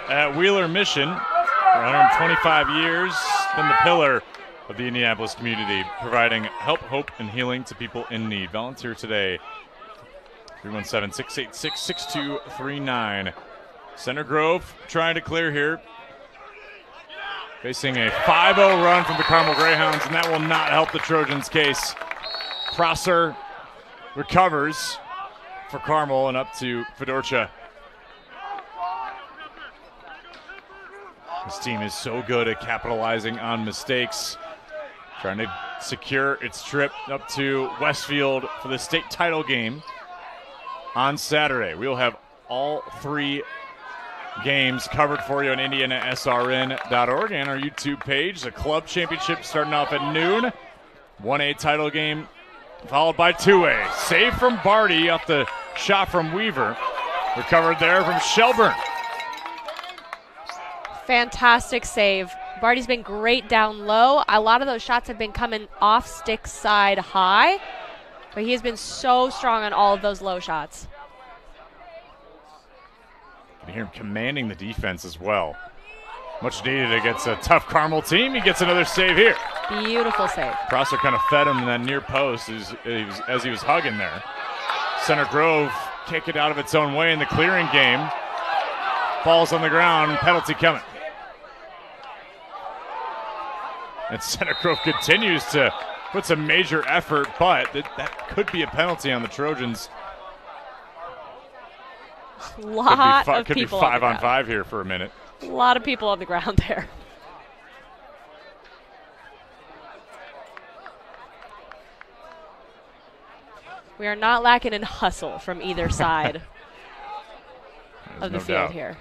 At Wheeler Mission, for 125 years, been the pillar of the Indianapolis community, providing help, hope, and healing to people in need. Volunteer today, 317-686-6239. Center Grove trying to clear here. Facing a 5-0 run from the Carmel Greyhounds, and that will not help the Trojans' case. Prosser recovers for Carmel and up to Fedorcha. This team is so good at capitalizing on mistakes. Trying to secure its trip up to Westfield for the state title game on Saturday. We'll have all 3 games covered for you on IndianaSRN.org and our YouTube page. The club championship starting off at noon. 1A title game followed by 2A. Save from Barty off the shot from Weaver. Recovered there from Shelburne. Fantastic save. Barty's been great down low. A lot of those shots have been coming off stick side high, but he has been so strong on all of those low shots. You can hear him commanding the defense as well. Much needed against a tough Carmel team. He gets another save here. Beautiful save. Prosser kind of fed him in that near post as he was hugging there. Center Grove kick it out of its own way in the clearing game. Falls on the ground, penalty coming. And Center Grove continues to put some major effort, but that could be a penalty on the Trojans. Could be 5 on 5 here for a minute. A lot of people on the ground there. We are not lacking in hustle from either side of the field here.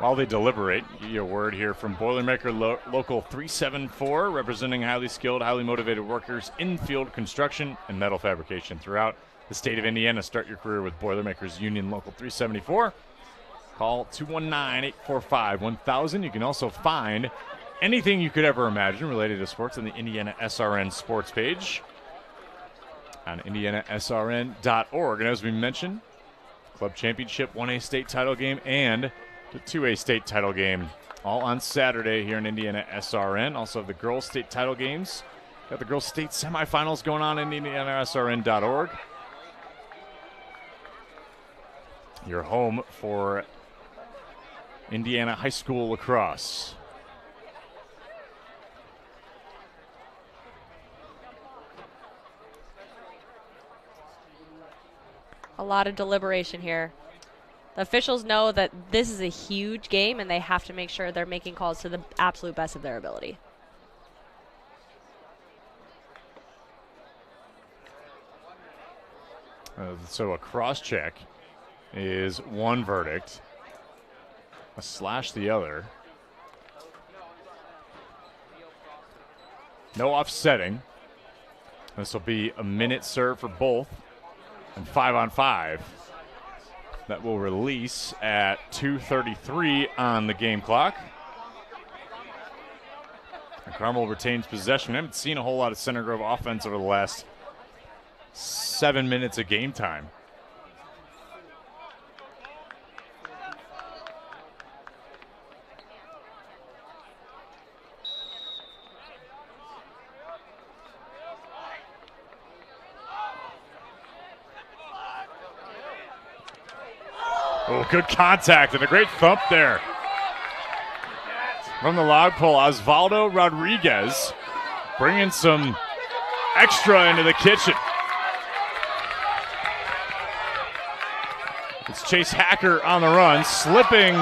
While they deliberate, give you a word here from Boilermaker Local 374, representing highly skilled, highly motivated workers in field construction and metal fabrication throughout the state of Indiana. Start your career with Boilermakers Union Local 374. Call 219-845-1000. You can also find anything you could ever imagine related to sports on the Indiana SRN sports page on IndianaSRN.org. And as we mentioned, Club Championship 1A state title game and the 2A state title game all on Saturday here in Indiana SRN. Also have the girls state title games. Got the girls state semifinals going on in IndianaSRN.org. Your home for Indiana High School lacrosse. A lot of deliberation here. The officials know that this is a huge game, and they have to make sure they're making calls to the absolute best of their ability. So a cross check is one verdict, a slash the other. No offsetting. This will be a minute serve for both, and 5-on-5. That will release at 2:33 on the game clock. And Carmel retains possession. We haven't seen a whole lot of Center Grove offense over the last 7 minutes of game time. Oh, good contact and a great thump there. From the log pole, Osvaldo Rodriguez bringing some extra into the kitchen. It's Chase Hacker on the run, slipping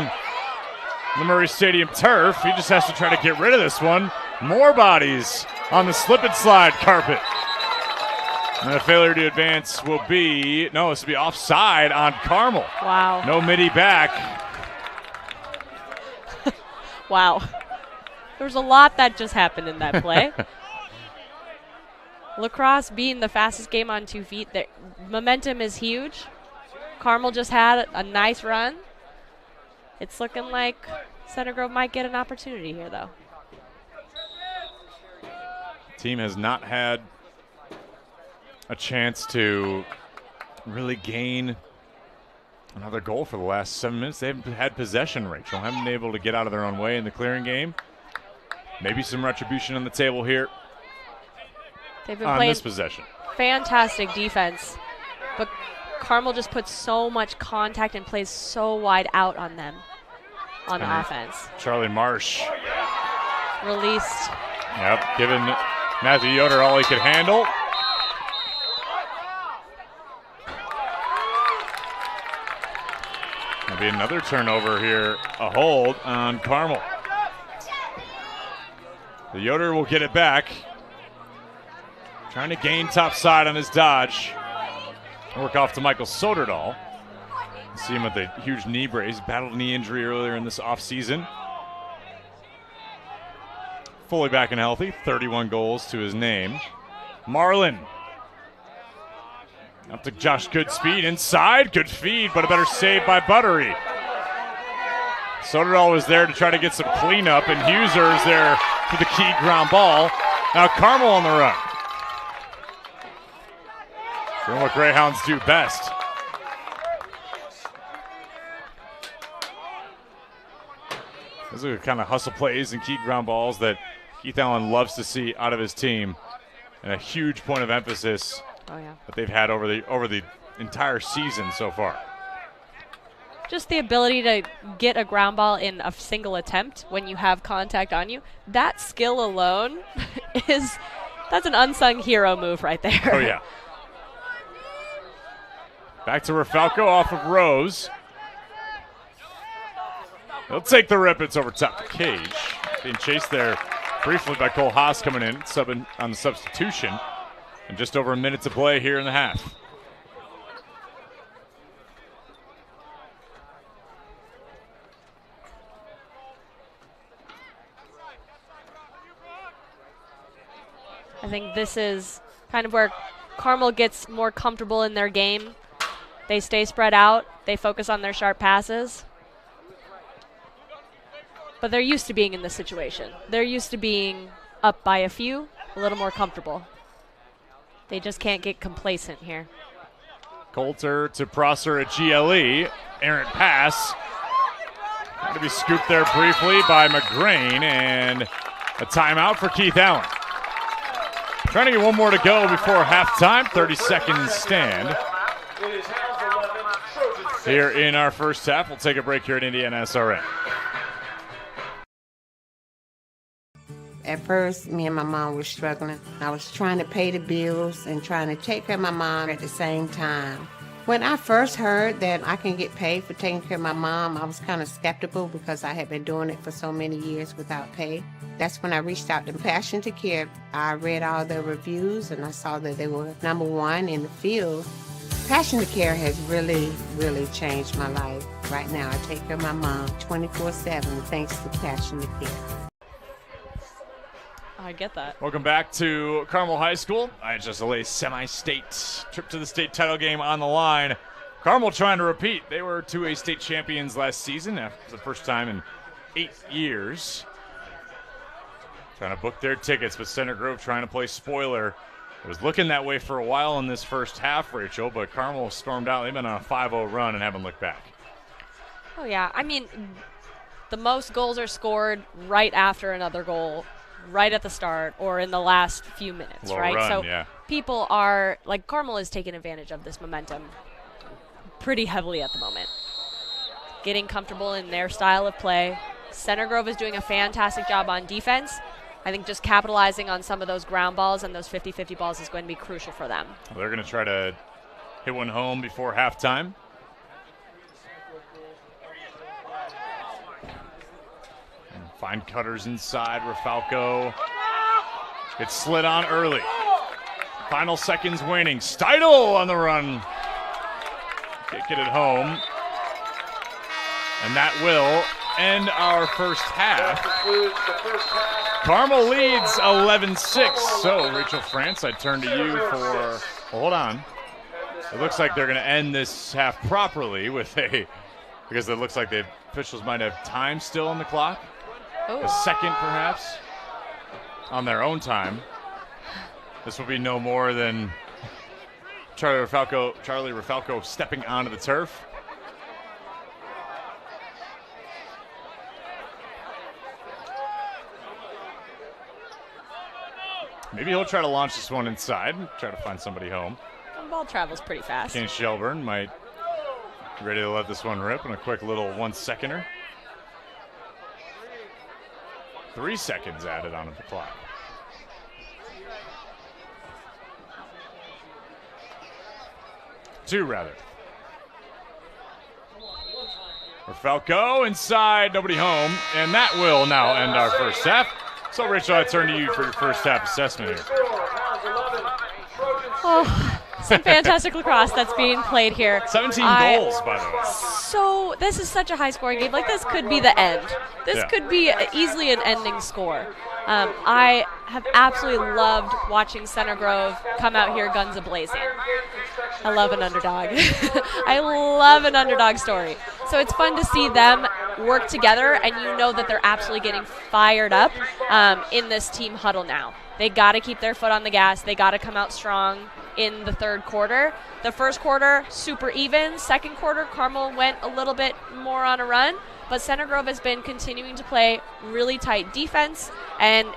the Murray Stadium turf. He just has to try to get rid of this one. More bodies on the slip and slide carpet. And the failure to advance will be, no, this will be offside on Carmel. Wow. No midi back. Wow. There was a lot that just happened in that play. Lacrosse being the fastest game on 2 feet, the momentum is huge. Carmel just had a nice run. It's looking like Center Grove might get an opportunity here, though. Team has not had a chance to really gain another goal for the last 7 minutes. They haven't had possession, Rachel. Haven't been able to get out of their own way in the clearing game. Maybe some retribution on the table here. They've been on playing this possession. Fantastic defense, but Carmel just puts so much contact and plays so wide out on them on the offense. Charlie Marsh. Released. Yep, giving Matthew Yoder all he could handle. There'll be another turnover here, a hold on Carmel. The Yoder will get it back. Trying to gain top side on his dodge. Work off to Michael Soderdahl. See him with a huge knee brace. Battled a knee injury earlier in this offseason. Fully back and healthy. 31 goals to his name. Marlin. Up to Josh Goodspeed inside. Good feed, but a better save by Buttery. Soderdahl was there to try to get some cleanup, and Huser's there for the key ground ball. Now Carmel on the run. Doing what Greyhounds do best. Those are the kind of hustle plays and key ground balls that Keith Allen loves to see out of his team, and a huge point of emphasis that they've had over the entire season so far. Just the ability to get a ground ball in a single attempt when you have contact on you, that skill alone that's an unsung hero move right there. Oh, yeah. Back to Rafalco off of Rose. He'll take the rip. It's over top the cage. Being chased there briefly by Cole Haas coming in, subbing on the substitution. And just over a minute to play here in the half. I think this is kind of where Carmel gets more comfortable in their game. They stay spread out. They focus on their sharp passes. but they're used to being in this situation. They're used to being up by a few, a little more comfortable. They just can't get complacent here. Coulter to Prosser at GLE. Errant pass. Going to be scooped there briefly by McGrain, and a timeout for Keith Allen. Trying to get one more to go before halftime. 30 seconds stand. Here in our first half, we'll take a break here at IndianaSRN. At first, me and my mom were struggling. I was trying to pay the bills and trying to take care of my mom at the same time. When I first heard that I can get paid for taking care of my mom, I was kind of skeptical because I had been doing it for so many years without pay. That's when I reached out to Passion to Care. I read all the reviews and I saw that they were #1 in the field. Passion to Care has really, really changed my life. Right now, I take care of my mom 24/7 thanks to Passion to Care. I get that. Welcome back to Carmel High School. IHSLA semi-state trip to the state title game on the line. Carmel trying to repeat. They were 2A state champions last season for the first time in 8 years. Trying to book their tickets, but Center Grove trying to play spoiler. It was looking that way for a while in this first half, Rachel, but Carmel stormed out. They've been on a 5-0 run and haven't looked back. Oh, yeah. I mean, the most goals are scored right after another goal, right at the start or in the last few minutes, right? Run, so yeah. People are, like, Carmel is taking advantage of this momentum pretty heavily at the moment. Getting comfortable in their style of play. Center Grove is doing a fantastic job on defense. I think just capitalizing on some of those ground balls and those 50-50 balls is going to be crucial for them. They're going to try to hit one home before halftime. And find cutters inside. Rafalco gets slid on early. Final seconds waning. Steidel on the run. Can't get it home. And that will end our first half. Carmel leads 11-6. So, Rachel France, I turn to you for, hold on. It looks like they're going to end this half properly with because it looks like the officials might have time still on the clock. A second, perhaps, on their own time. This will be no more than Charlie Rafalco stepping onto the turf. Maybe he'll try to launch this one inside and try to find somebody home. The ball travels pretty fast. Kane Shelburne might be ready to let this one rip in a quick little 1-seconder. 3 seconds added on the clock. Two, rather. Rafalco inside, nobody home, and that will now end our first half. So, Rachel, I turn to you for your first half assessment here. Oh, some fantastic lacrosse that's being played here. 17 goals, by the way. So this is such a high-scoring game. Like, this could be the end. This could be easily an ending score. I have absolutely loved watching Center Grove come out here guns a-blazing. I love an underdog. I love an underdog story. So it's fun to see them work together, and you know that they're absolutely getting fired up in this team huddle now. They got to keep their foot on the gas. They got to come out strong in the third quarter. The first quarter, super even. Second quarter, Carmel went a little bit more on a run. But Center Grove has been continuing to play really tight defense and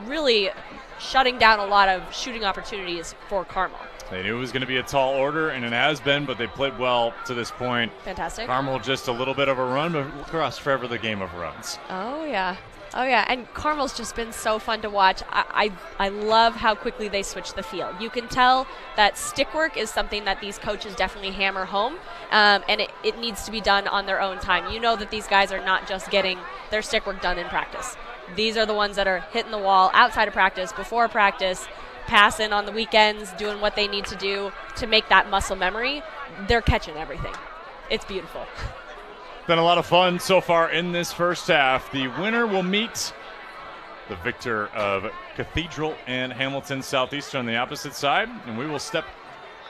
really shutting down a lot of shooting opportunities for Carmel. They knew it was going to be a tall order, and it has been, but they played well to this point. Fantastic. Carmel just a little bit of a run, but lacrosse forever the game of runs. Oh, yeah. Oh, yeah, and Carmel's just been so fun to watch. I love how quickly they switch the field. You can tell that stick work is something that these coaches definitely hammer home, and it needs to be done on their own time. You know that these guys are not just getting their stick work done in practice. These are the ones that are hitting the wall outside of practice, before practice, passing on the weekends, doing what they need to do to make that muscle memory. They're catching everything. It's beautiful. Been a lot of fun so far in this first half. The winner will meet the victor of Cathedral and Hamilton Southeastern on the opposite side, and we will step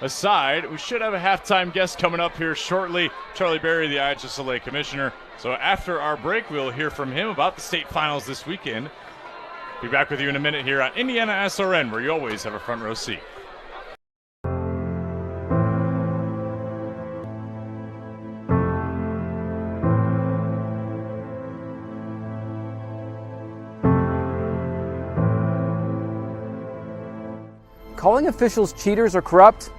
aside, we should have a halftime guest coming up here shortly, Charlie Berry, the IHSLA commissioner. So after our break, we'll hear from him about the state finals this weekend. Be back with you in a minute here on Indiana SRN, where you always have a front row seat. Calling officials cheaters or corrupt,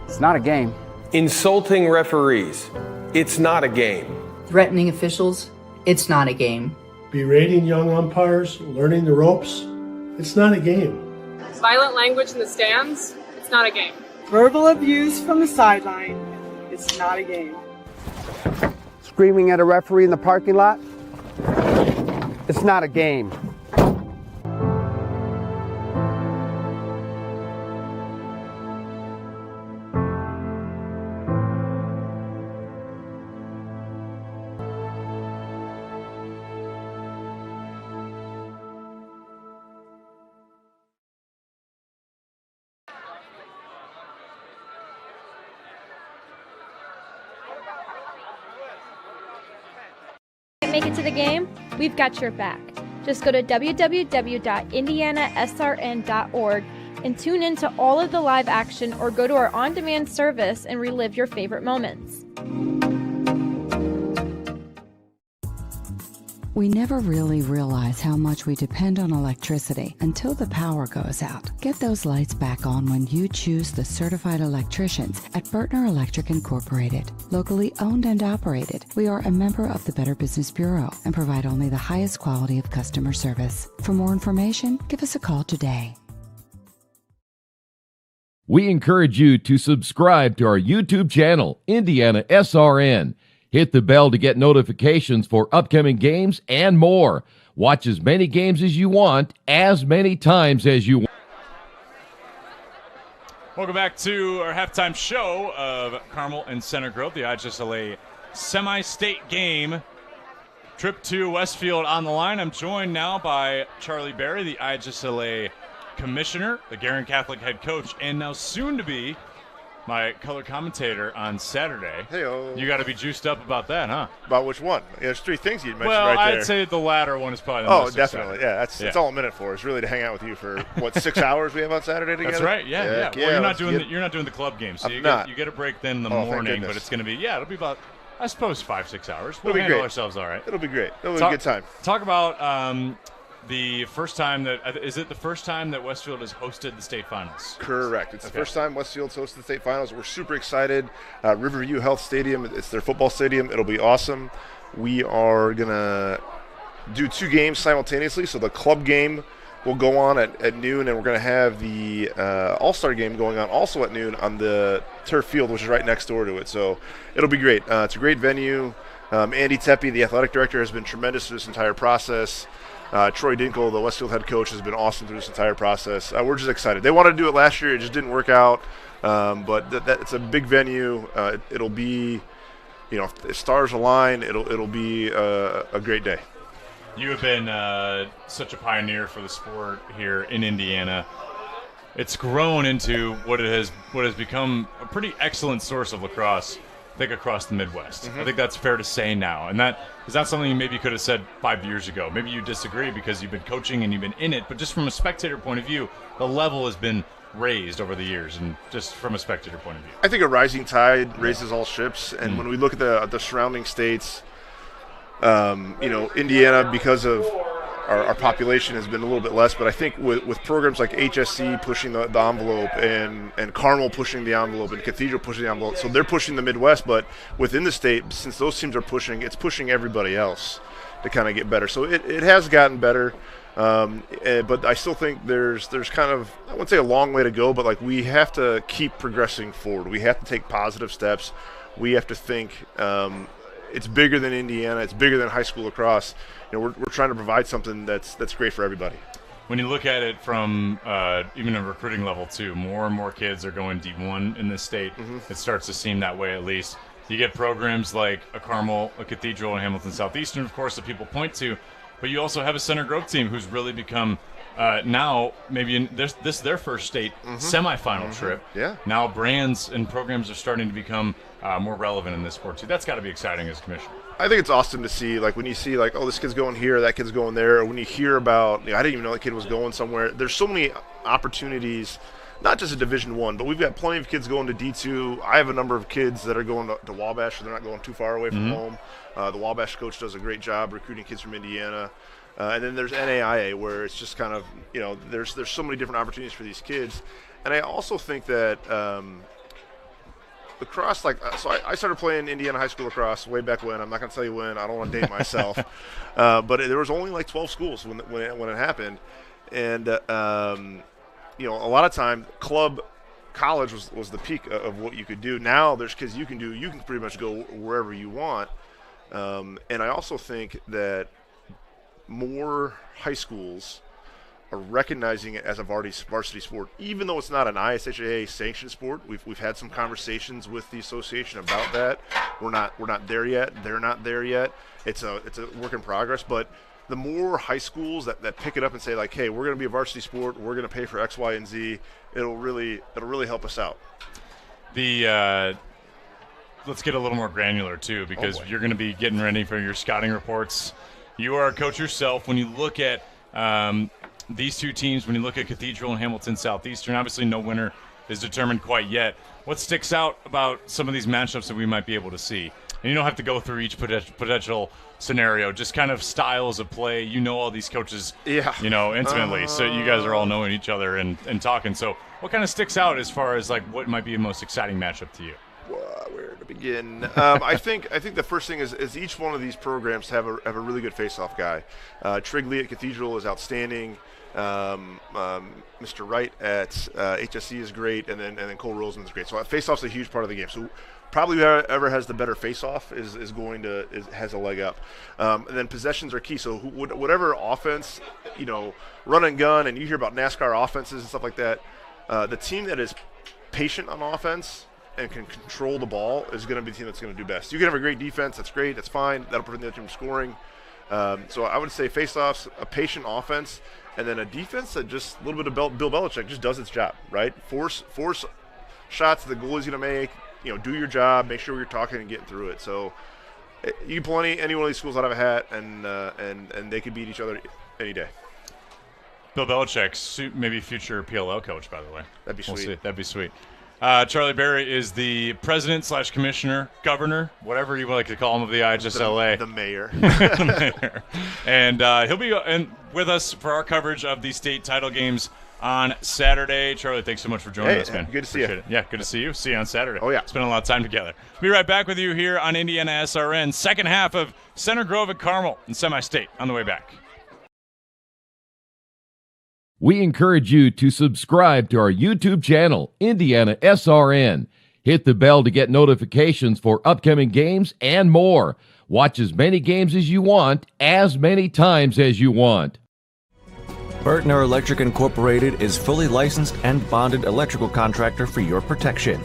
it's not a game. Insulting referees, it's not a game. Threatening officials, it's not a game. Berating young umpires, learning the ropes, it's not a game. Violent language in the stands, it's not a game. Verbal abuse from the sideline, it's not a game. Screaming at a referee in the parking lot, it's not a game. Make it to the game? We've got your back. Just go to www.IndianaSRN.org and tune in to all of the live action, or go to our on-demand service and relive your favorite moments. We never really realize how much we depend on electricity until the power goes out. Get those lights back on when you choose the certified electricians at Bertner Electric Incorporated. Locally owned and operated, we are a member of the Better Business Bureau and provide only the highest quality of customer service. For more information, give us a call today. We encourage you to subscribe to our YouTube channel, Indiana SRN. Hit the bell to get notifications for upcoming games and more. Watch as many games as you want, as many times as you want. Welcome back to our halftime show of Carmel and Center Grove, the IHSLA semi-state game. Trip to Westfield on the line. I'm joined now by Charlie Berry, the IHSLA commissioner, the Garin Catholic head coach, and now soon to be my color commentator on Saturday. Hey-o. You got to be juiced up about that, huh? About which one? There's three things you'd mentioned well, right there. I'd say the latter one is probably the most definitely. exciting. Yeah, that's all I'm in it for. Is really to hang out with you for what 6 hours we have on Saturday together. That's right. Yeah. Well, you're not doing the club game, so you get a break then in the morning. But it's going to be it'll be about, I suppose, 5-6 hours. We'll handle ourselves all right. It'll be great. It'll be a good time. Talk about the first time is it the first time that Westfield has hosted the state finals? Correct. It's the first time Westfield's hosted the state finals. We're super excited. Riverview Health Stadium, it's their football stadium. It'll be awesome. We are going to do 2 games simultaneously. So the club game will go on at noon, and we're going to have the All-Star game going on also at noon on the turf field, which is right next door to it. So it'll be great. It's a great venue. Andy Tepe, the athletic director, has been tremendous through this entire process. Troy Dinkle, the Westfield head coach, has been awesome through this entire process. We're just excited. They wanted to do it last year. It just didn't work out. But it's a big venue. It'll be, if stars align, it'll be a great day. You have been such a pioneer for the sport here in Indiana. It's grown into what has become a pretty excellent source of lacrosse, I think, across the Midwest. Mm-hmm. I think that's fair to say now. And that is not something you maybe could have said 5 years ago. Maybe you disagree because you've been coaching and you've been in it. But just from a spectator point of view, the level has been raised over the years, and just from a spectator point of view. I think a rising tide raises all ships. And when we look at the surrounding states, Indiana, because of our population, has been a little bit less, but I think with programs like HSC pushing the envelope and Carmel pushing the envelope and Cathedral pushing the envelope, so they're pushing the Midwest, but within the state, since those teams are pushing, it's pushing everybody else to kind of get better. So it has gotten better, but I still think there's kind of, I wouldn't say a long way to go, but like we have to keep progressing forward. We have to take positive steps. We have to think it's bigger than Indiana. It's bigger than high school lacrosse. We're trying to provide something that's great for everybody. When you look at it from even a recruiting level too, more and more kids are going D1 in this state. Mm-hmm. It starts to seem that way, at least. You get programs like a Carmel, a Cathedral, and Hamilton Southeastern, of course, that people point to. But you also have a Center Grove team who's really become now maybe this is their first state semifinal trip. Yeah. Now brands and programs are starting to become more relevant in this sport too. That's got to be exciting as a commissioner. I think it's awesome to see, like, when you see, like, oh, this kid's going here, that kid's going there, or when you hear about, I didn't even know that kid was going somewhere. There's so many opportunities, not just at Division I, but we've got plenty of kids going to D2. I have a number of kids that are going to Wabash, so they're not going too far away from home. The Wabash coach does a great job recruiting kids from Indiana. And then there's NAIA, where it's just kind of, there's so many different opportunities for these kids. And I also think that lacrosse, so I started playing Indiana high school lacrosse way back when. I'm not going to tell you when. I don't want to date myself. But there was only like 12 schools when it happened. And, a lot of time college was the peak of what you could do. Now there's kids you can pretty much go wherever you want. And I also think that more high schools are recognizing it as a varsity sport, even though it's not an IHSLA sanctioned sport. We've had some conversations with the association about that. We're not there yet. They're not there yet. It's a work in progress. But the more high schools that pick it up and say, like, hey, we're going to be a varsity sport, we're going to pay for X, Y, and Z, it'll really help us out. Let's get a little more granular too, because you're going to be getting ready for your scouting reports. You are a coach yourself. When you look at these two teams, when you look at Cathedral and Hamilton Southeastern, obviously no winner is determined quite yet. What sticks out about some of these matchups that we might be able to see? And you don't have to go through each potential scenario, just kind of styles of play. You know all these coaches, intimately, so you guys are all knowing each other and talking. So what kind of sticks out as far as like what might be the most exciting matchup to you? Where to begin? I think the first thing is each one of these programs have a really good face-off guy. Trigley at Cathedral is outstanding. Mr. Wright at HSC is great, and then Cole Roseman is great. So face-off's a huge part of the game. So probably whoever has the better face-off has a leg up. And then possessions are key. So whatever offense, run and gun, and you hear about NASCAR offenses and stuff like that. The team that is patient on offense and can control the ball is going to be the team that's going to do best. You can have a great defense. That's great. That's fine. That'll prevent the other team from scoring. So I would say face-offs, a patient offense, and then a defense that just a little bit of Bill Belichick just does its job, right? Force shots the goalie's going to make. Do your job. Make sure you're talking and getting through it. So you can pull any one of these schools out of a hat, and they could beat each other any day. Bill Belichick, maybe future PLL coach, by the way. That'd be sweet. We'll see. That'd be sweet. Charlie Berry is the president/commissioner, governor, whatever you would like to call him, of the IHSLA. The mayor. The mayor. And he'll be with us for our coverage of the state title games on Saturday. Charlie, thanks so much for joining us, man. Good to see you. Yeah, good to see you. See you on Saturday. Oh, yeah. Spent a lot of time together. We'll be right back with you here on IndianaSRN. Second half of Center Grove at Carmel in semi-state on the way back. We encourage you to subscribe to our YouTube channel, IndianaSRN. Hit the bell to get notifications for upcoming games and more. Watch as many games as you want, as many times as you want. Bertner Electric Incorporated is fully licensed and bonded electrical contractor for your protection.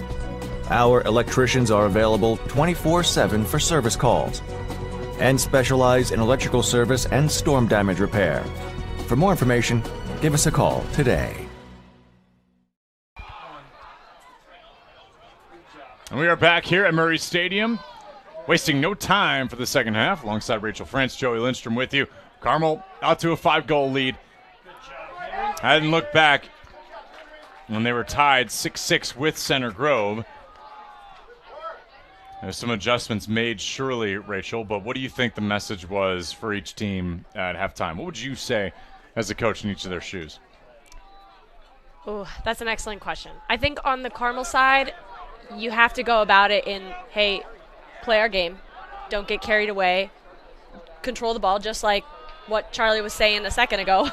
Our electricians are available 24/7 for service calls and specialize in electrical service and storm damage repair. For more information, give us a call today. And we are back here at Murray Stadium, wasting no time for the second half. Alongside Rachel France, Joey Lindstrom with you. Carmel out to a 5-goal lead. Hadn't looked back when they were tied 6-6 with Center Grove. There's some adjustments made, surely, Rachel, but what do you think the message was for each team at halftime? What would you say as a coach in each of their shoes? Oh, that's an excellent question. I think on the Carmel side, you have to go about it in, hey, play our game. Don't get carried away. Control the ball, just like what Charlie was saying a second ago.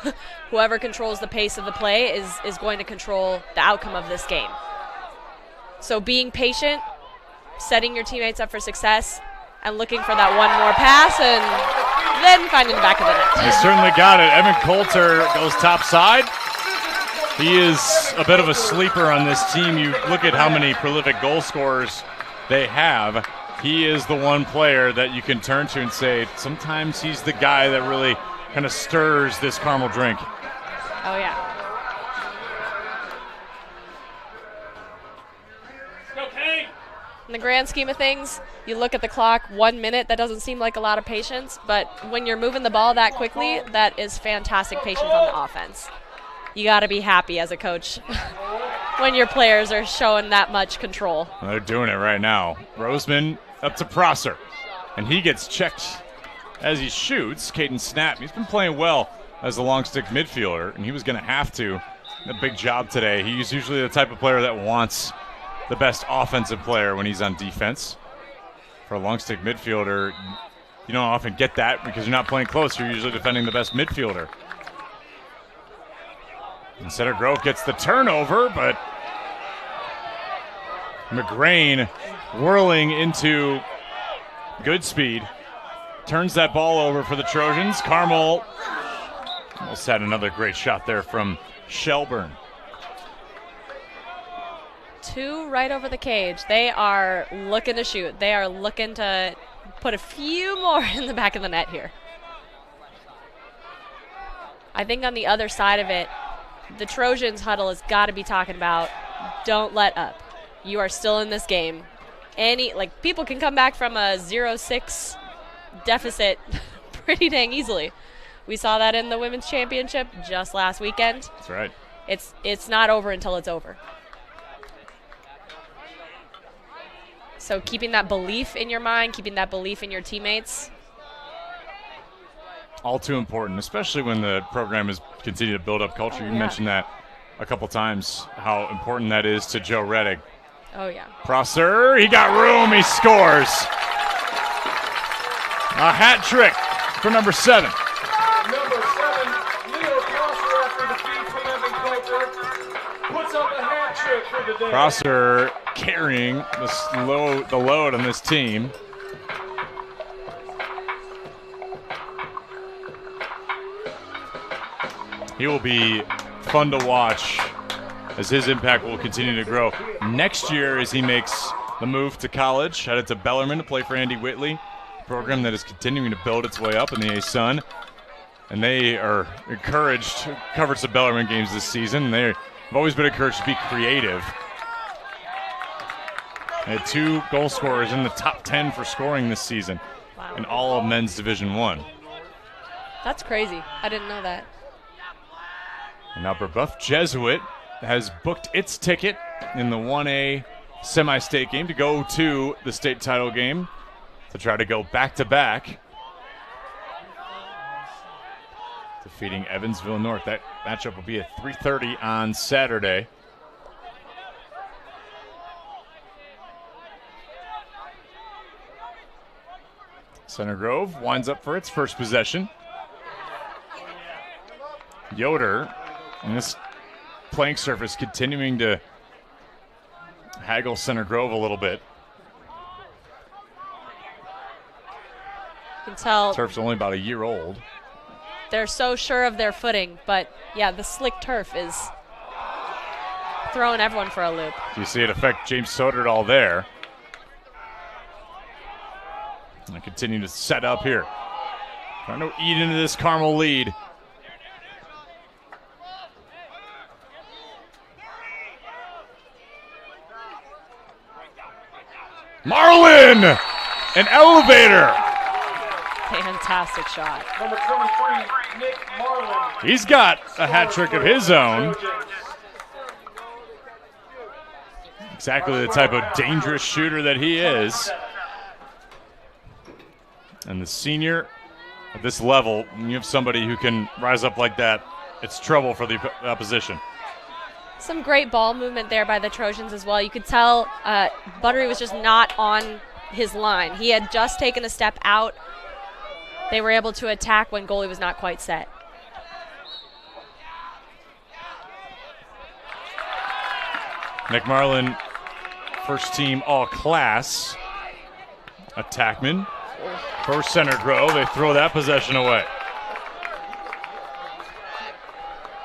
Whoever controls the pace of the play is going to control the outcome of this game. So being patient, setting your teammates up for success, and looking for that one more pass, and then finding the back of the net. He certainly got it. Evan Coulter goes top side. He is a bit of a sleeper on this team. You look at how many prolific goal scorers they have. He is the one player that you can turn to and say, sometimes he's the guy that really kind of stirs this Carmel drink. Oh, yeah. In the grand scheme of things, you look at the clock, 1 minute, that doesn't seem like a lot of patience, but when you're moving the ball that quickly, that is fantastic patience on the offense. You got to be happy as a coach when your players are showing that much control. Well, they're doing it right now. Roseman up to Prosser, and he gets checked as he shoots. Caden Snap, he's been playing well as a long stick midfielder, and he was going to have to. A big job today. He's usually the type of player that wants the best offensive player when he's on defense. For a long stick midfielder, you don't often get that because you're not playing close. You're usually defending the best midfielder. And Center Grove gets the turnover, but McGrain whirling into good speed. Turns that ball over for the Trojans. Carmel almost had another great shot there from Shelburne. 2 right over the cage. They are looking to shoot. They are looking to put a few more in the back of the net here. I think on the other side of it, the Trojans huddle has got to be talking about, don't let up. You are still in this game. People can come back from a 0-6 deficit pretty dang easily. We saw that in the women's championship just last weekend. That's right. It's not over until it's over. So keeping that belief in your mind, keeping that belief in your teammates. All too important, especially when the program is continuing to build up culture. You mentioned that a couple times, how important that is to Joe Reddick. Oh, yeah. Prosser, he got room, he scores. A hat trick for number 7. Number 7, Leo Prosser, after the feed from Evan Coker, puts up a hat trick for the day. Prosser carrying the load on this team. He will be fun to watch as his impact will continue to grow. Next year, as he makes the move to college, headed to Bellarmine to play for Andy Whitley, a program that is continuing to build its way up in the A-Sun. And they are encouraged, covered some Bellarmine games this season. They've always been encouraged to be creative. They had 2 goal scorers in the top 10 for scoring this season in all of men's Division I. That's crazy. I didn't know that. And now Brebeuf Jesuit has booked its ticket in the 1A semi-state game to go to the state title game to try to go back-to-back. Defeating Evansville North. That matchup will be at 3:30 on Saturday. Center Grove winds up for its first possession. Yoder, in this playing surface, continuing to haggle Center Grove a little bit. You can tell Turf's only about a year old. They're so sure of their footing, but yeah, the slick turf is throwing everyone for a loop. You see it affect James Soderdahl there. And continue to set up here. Trying to eat into this Carmel lead. Marlin! An elevator! Fantastic shot. Number 23, Nick Marlin. He's got a hat trick of his own. Exactly the type of dangerous shooter that he is. And the senior at this level, when you have somebody who can rise up like that, it's trouble for the opposition. Some great ball movement there by the Trojans as well. You could tell Buttery was just not on his line. He had just taken a step out. They were able to attack when goalie was not quite set. Nick Marlin, first team all-class attackman for Center Grove. They throw that possession away.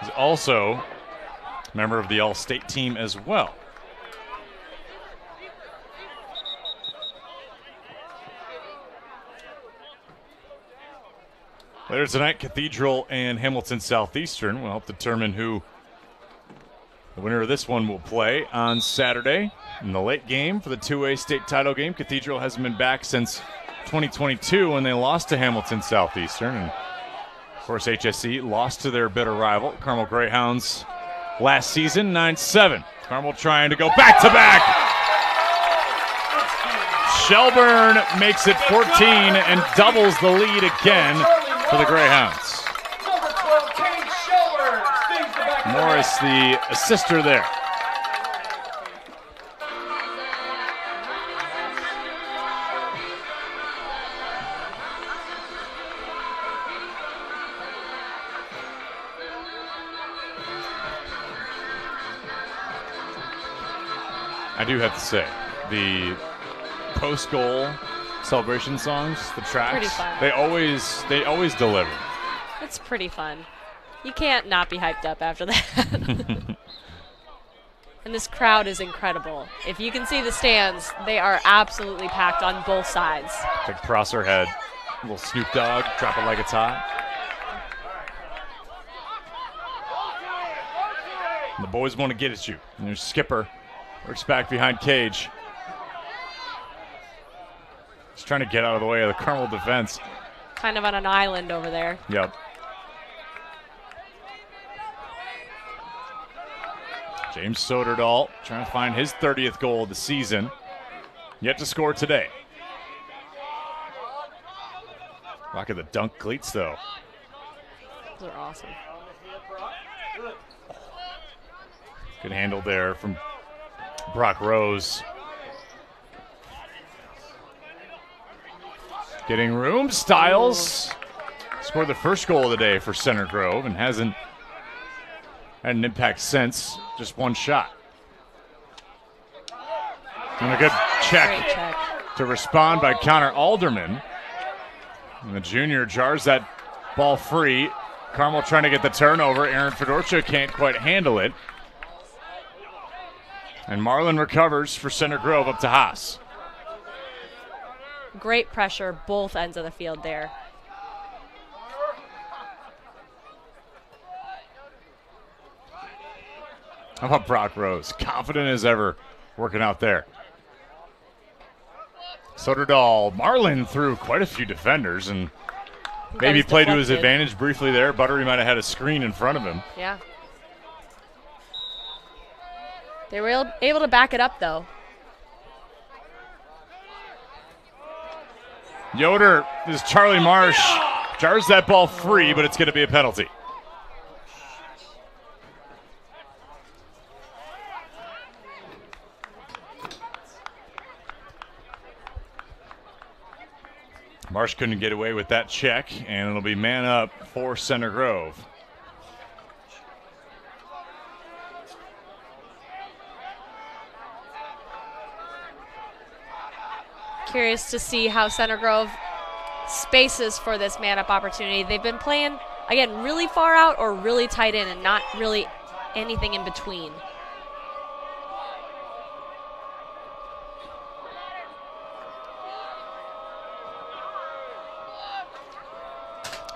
He's also a member of the All-State team as well. Later tonight, Cathedral and Hamilton Southeastern will help determine who the winner of this one will play on Saturday. In the late game for the 2A state title game, Cathedral hasn't been back since 2022 when they lost to Hamilton Southeastern. And, of course, HSE lost to their bitter rival, Carmel Greyhounds, last season, 9-7. Carmel trying to go back-to-back. Shelburne makes it 14 and doubles the lead again for the Greyhounds. Morris, the assister there. I do have to say, the post-goal celebration songs, the tracks, pretty fun. they always deliver. It's pretty fun. You can't not be hyped up after that. And this crowd is incredible. If you can see the stands, they are absolutely packed on both sides. Big Prosser head, little Snoop Dogg, drop it like it's hot. And the boys want to get at you. And there's Skipper, works back behind Cage. He's trying to get out of the way of the Carmel defense. Kind of on an island over there. Yep. James Soderdahl trying to find his 30th goal of the season. Yet to score today. Look at the dunk cleats, though. Those are awesome. Good handle there from Brock Rose. Getting room. Stiles scored the first goal of the day for Center Grove and hasn't had an impact since. Just one shot. And a good check to respond by Connor Alderman. And the junior jars that ball free. Carmel trying to get the turnover. Aaron Fedorcha can't quite handle it. And Marlin recovers for Center Grove up to Haas. Great pressure, both ends of the field there. How about Brock Rose? Confident as ever working out there. Soderdahl, Marlin threw quite a few defenders and maybe played to his advantage briefly there. Buttery might have had a screen in front of him. Yeah. They were able to back it up, though. Yoder, this is Charlie Marsh, jars that ball free, but it's going to be a penalty. Marsh couldn't get away with that check, and it'll be man up for Center Grove. Curious to see how Center Grove spaces for this man-up opportunity. They've been playing, again, really far out or really tight in and not really anything in between.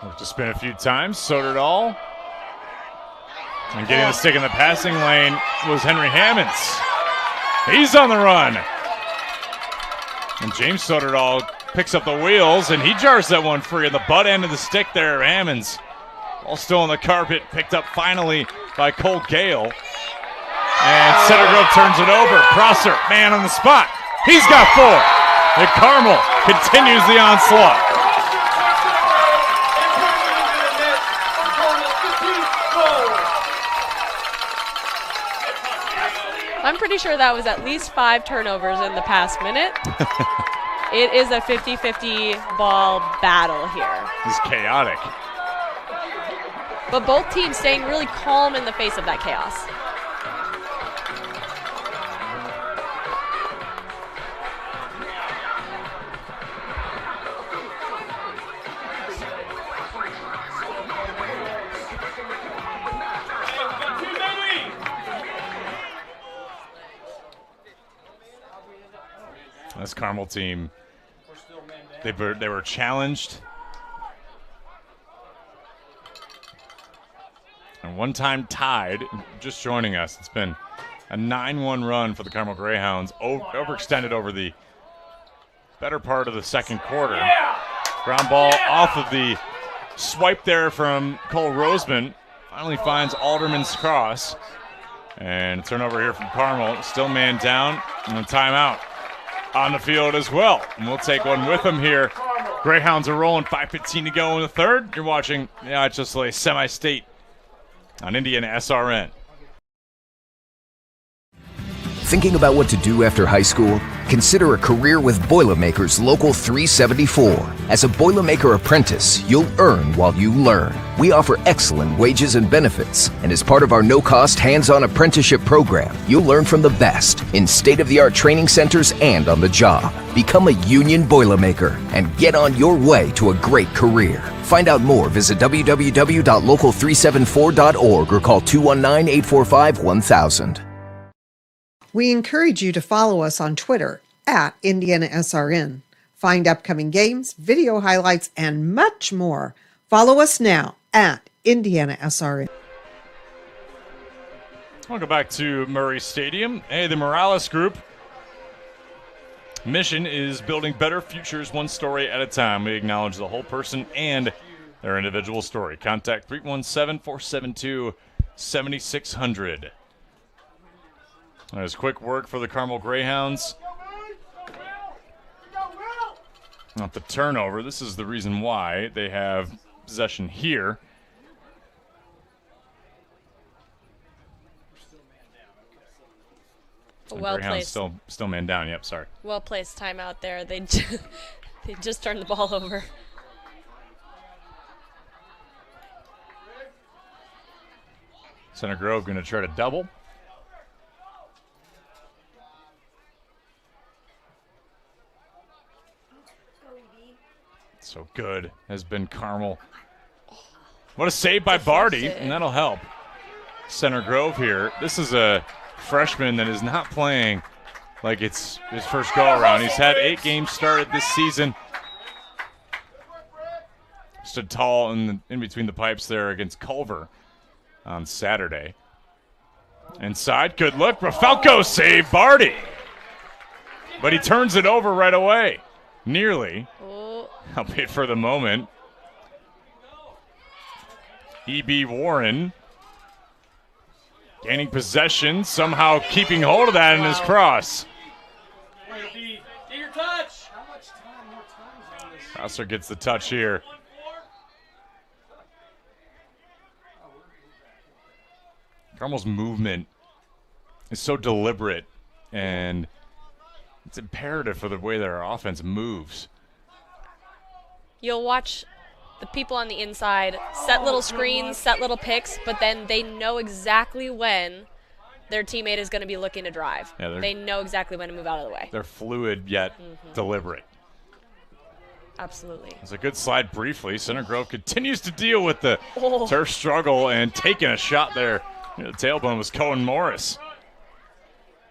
Looked to spin a few times. Soderdahl. And getting the stick in the passing lane was Henry Hammonds. He's on the run. And James Soderdahl picks up the wheels, and he jars that one free at the butt end of the stick there. Hammonds, all still on the carpet, picked up finally by Cole Gale. And Center Grove turns it over. Prosser, man on the spot. He's got 4. And Carmel continues the onslaught. I'm pretty sure that was at least 5 turnovers in the past minute. It is a 50-50 ball battle here. This is chaotic. But both teams staying really calm in the face of that chaos. This Carmel team, they were challenged And one time tied, just joining us. It's been a 9-1 run for the Carmel Greyhounds, overextended over the better part of the second quarter. Ground ball off of the swipe there from Cole Roseman. Finally finds Alderman's cross. And a turnover here from Carmel. Still man down, and a timeout on the field as well. And we'll take one with them here. Greyhounds are rolling, 5:15 to go in the third. You're watching the IHSLA semi-state on IndianaSRN. Thinking about what to do after high school? Consider a career with Boilermakers Local 374. As a Boilermaker apprentice, you'll earn while you learn. We offer excellent wages and benefits, and as part of our no-cost hands-on apprenticeship program, you'll learn from the best in state-of-the-art training centers and on the job. Become a union Boilermaker and get on your way to a great career. Find out more, visit www.local374.org or call 219-845-1000. We encourage you to follow us on Twitter at IndianaSRN. Find upcoming games, video highlights, and much more. Follow us now at IndianaSRN. We'll go back to Murray Stadium. Hey, the Morales Group mission is building better futures one story at a time. We acknowledge the whole person and their individual story. Contact 317-472-7600. There's quick work for the Carmel Greyhounds. Not the turnover. This is the reason why they have possession here. Well Greyhounds placed. still man down. Yep, sorry. Well placed timeout there. They just turned the ball over. Center Grove going to try to double. So good has been Carmel. What a save by Barty, and that'll help Center Grove here. This is a freshman that is not playing like it's his first go-around. He's had 8 games started this season. Stood tall in between the pipes there against Culver on Saturday. Inside, good look. Rafelko saved Barty. But he turns it over right away. Nearly. Albeit for the moment. E.B. Warren gaining possession, somehow keeping hold of that in his cross. Get your touch. Crosser gets the touch here. Carmel's movement is so deliberate, and it's imperative for the way their offense moves. You'll watch the people on the inside set little screens, set little picks, but then they know exactly when their teammate is going to be looking to drive. Yeah, they know exactly when to move out of the way. They're fluid yet deliberate. Absolutely. It's a good slide briefly. Center Grove continues to deal with the turf struggle and taking a shot there. The tailbone was Cohen Morris.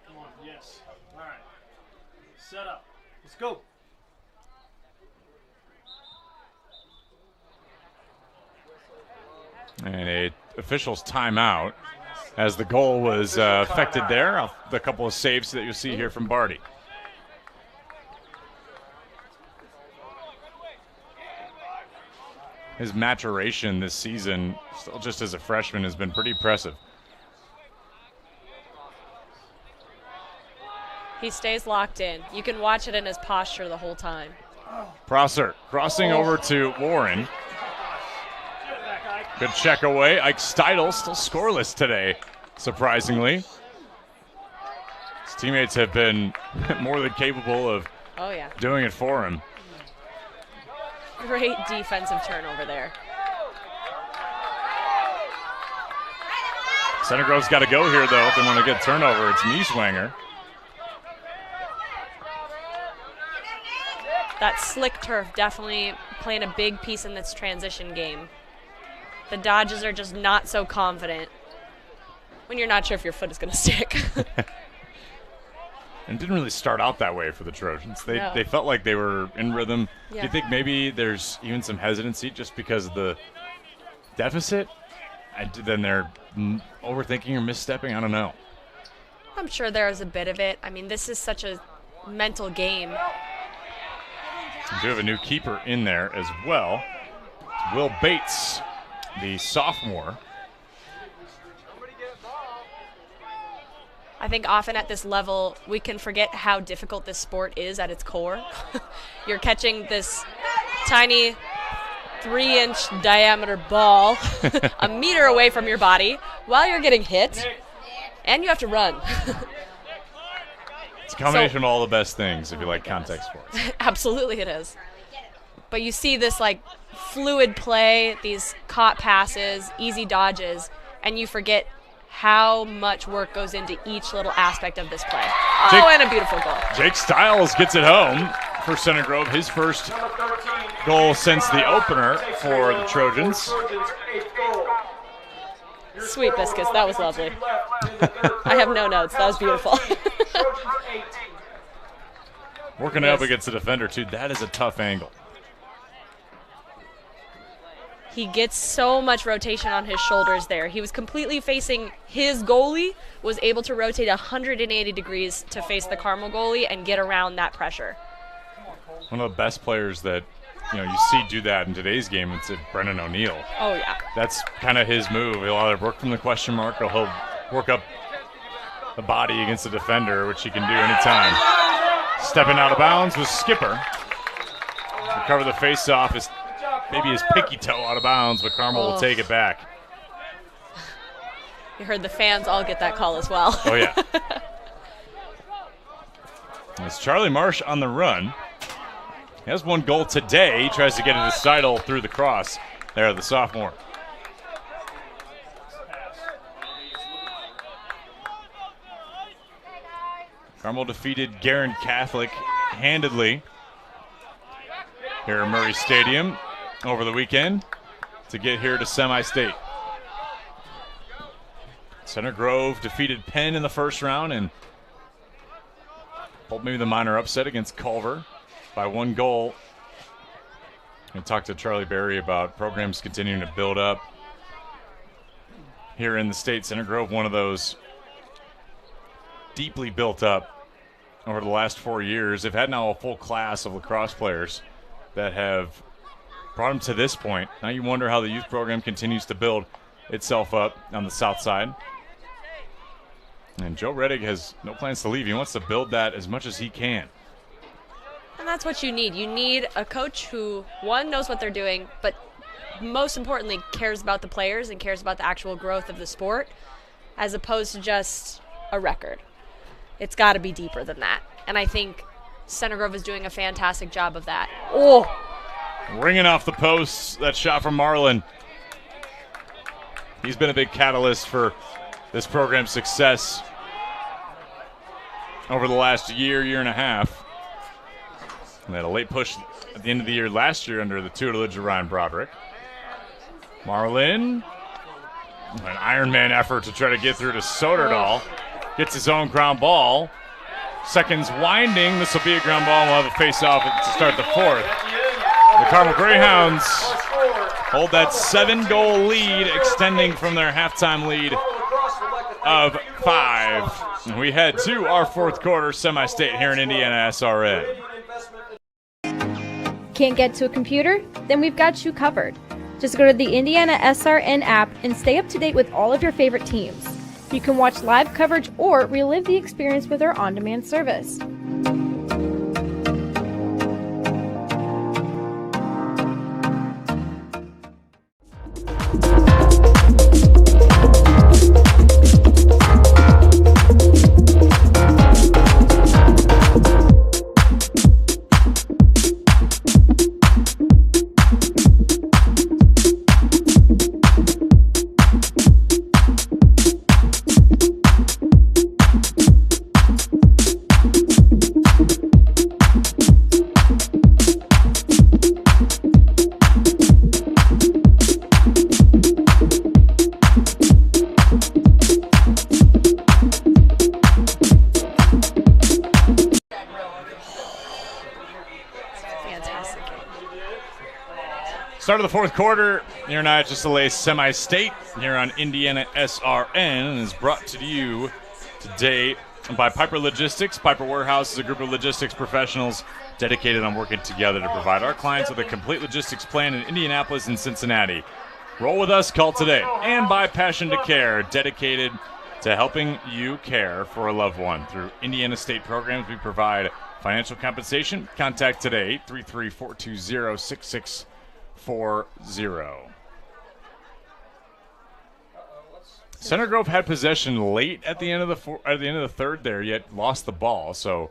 Come on, yes. All right. Set up. Let's go. And a official's timeout as the goal was affected there. The couple of saves that you'll see here from Barty. His maturation this season, still just as a freshman, has been pretty impressive. He stays locked in. You can watch it in his posture the whole time. Prosser crossing over to Warren. Good check away. Ike Steidel still scoreless today, surprisingly. His teammates have been more than capable of doing it for him. Great defensive turnover there. Center Grove's got to go here, though, if they want to get turnover. It's Nieswanger. That slick turf definitely playing a big piece in this transition game. The Dodgers are just not so confident when you're not sure if your foot is going to stick. And didn't really start out that way for the Trojans. They felt like they were in rhythm. Yeah. Do you think maybe there's even some hesitancy just because of the deficit? then they're overthinking or misstepping. I don't know. I'm sure there is a bit of it. I mean, this is such a mental game. We do have a new keeper in there as well. Will Bates, the sophomore. I think often at this level, we can forget how difficult this sport is at its core. You're catching this tiny 3-inch diameter ball a meter away from your body while you're getting hit, and you have to run. It's a combination of all the best things if you like contact sports. Absolutely it is. But you see this like fluid play, these caught passes, easy dodges, and you forget how much work goes into each little aspect of this play. And a beautiful goal. Jake Stiles gets it home for Center Grove, his first goal since the opener for the Trojans. Sweet biscuits, that was lovely. I have no notes, that was beautiful. Working up against the defender too, that is a tough angle. He gets so much rotation on his shoulders there. He was completely facing his goalie, was able to rotate 180 degrees to face the Carmel goalie and get around that pressure. One of the best players that you see do that in today's game, it's Brennan O'Neill. Oh, yeah. That's kind of his move. He'll either work from the question mark or he'll work up the body against the defender, which he can do anytime. Stepping out of bounds was Skipper. Recover the face-off. Maybe his pinky toe out of bounds, but Carmel will take it back. You heard the fans all get that call as well. Oh, yeah. It's Charlie Marsh on the run. He has one goal today. He tries to get it to Seidel through the cross. There, the sophomore. Carmel defeated Guerin Catholic handedly here at Murray Stadium over the weekend to get here to semi-state. Center Grove defeated Penn in the first round and pulled maybe the minor upset against Culver by 1 goal. I talked to Charlie Berry about programs continuing to build up here in the state. Center Grove, one of those deeply built up over the last 4 years. They've had now a full class of lacrosse players that have brought them to this point. Now you wonder how the youth program continues to build itself up on the south side. And Joe Reddick has no plans to leave. He wants to build that as much as he can. And that's what you need. You need a coach who, one, knows what they're doing, but most importantly, cares about the players and cares about the actual growth of the sport, as opposed to just a record. It's got to be deeper than that. And I think Center Grove is doing a fantastic job of that. Oh! Ringing off the posts, that shot from Marlin. He's been a big catalyst for this program's success over the last year and a half. And they had a late push at the end of the year last year under the tutelage of Ryan Broderick. Marlin, an Ironman effort to try to get through to Soderdahl. Gets his own ground ball. Seconds winding. This will be a ground ball, and we'll have a face-off to start the fourth. The Carmel Greyhounds hold that 7-goal lead, extending from their halftime lead of 5. And we head to our fourth quarter semi-state here in IndianaSRN. Can't get to a computer? Then we've got you covered. Just go to the IndianaSRN app and stay up to date with all of your favorite teams. You can watch live coverage or relive the experience with our on-demand service. Start of the fourth quarter here in IHSLA Semi-State here on IndianaSRN, and is brought to you today by Piper Logistics. Piper Warehouse is a group of logistics professionals dedicated on working together to provide our clients with a complete logistics plan in Indianapolis and Cincinnati. Roll with us, call today. And by Passion to Care, dedicated to helping you care for a loved one. Through Indiana State programs, we provide financial compensation. Contact today, 833-420-6640. Center Grove had possession late at the end of the third there, yet lost the ball. So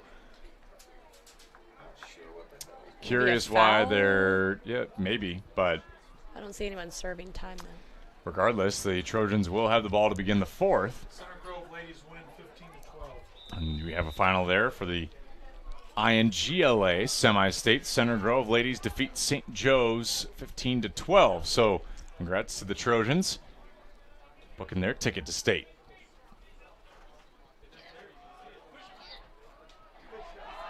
curious why they're maybe, but I don't see anyone serving time then. Regardless, the Trojans will have the ball to begin the fourth. Center Grove ladies win 15-12. And we have a final there for the INGLA Semi-State. Center Grove ladies defeat St. Joe's 15-12. So congrats to the Trojans, booking their ticket to state.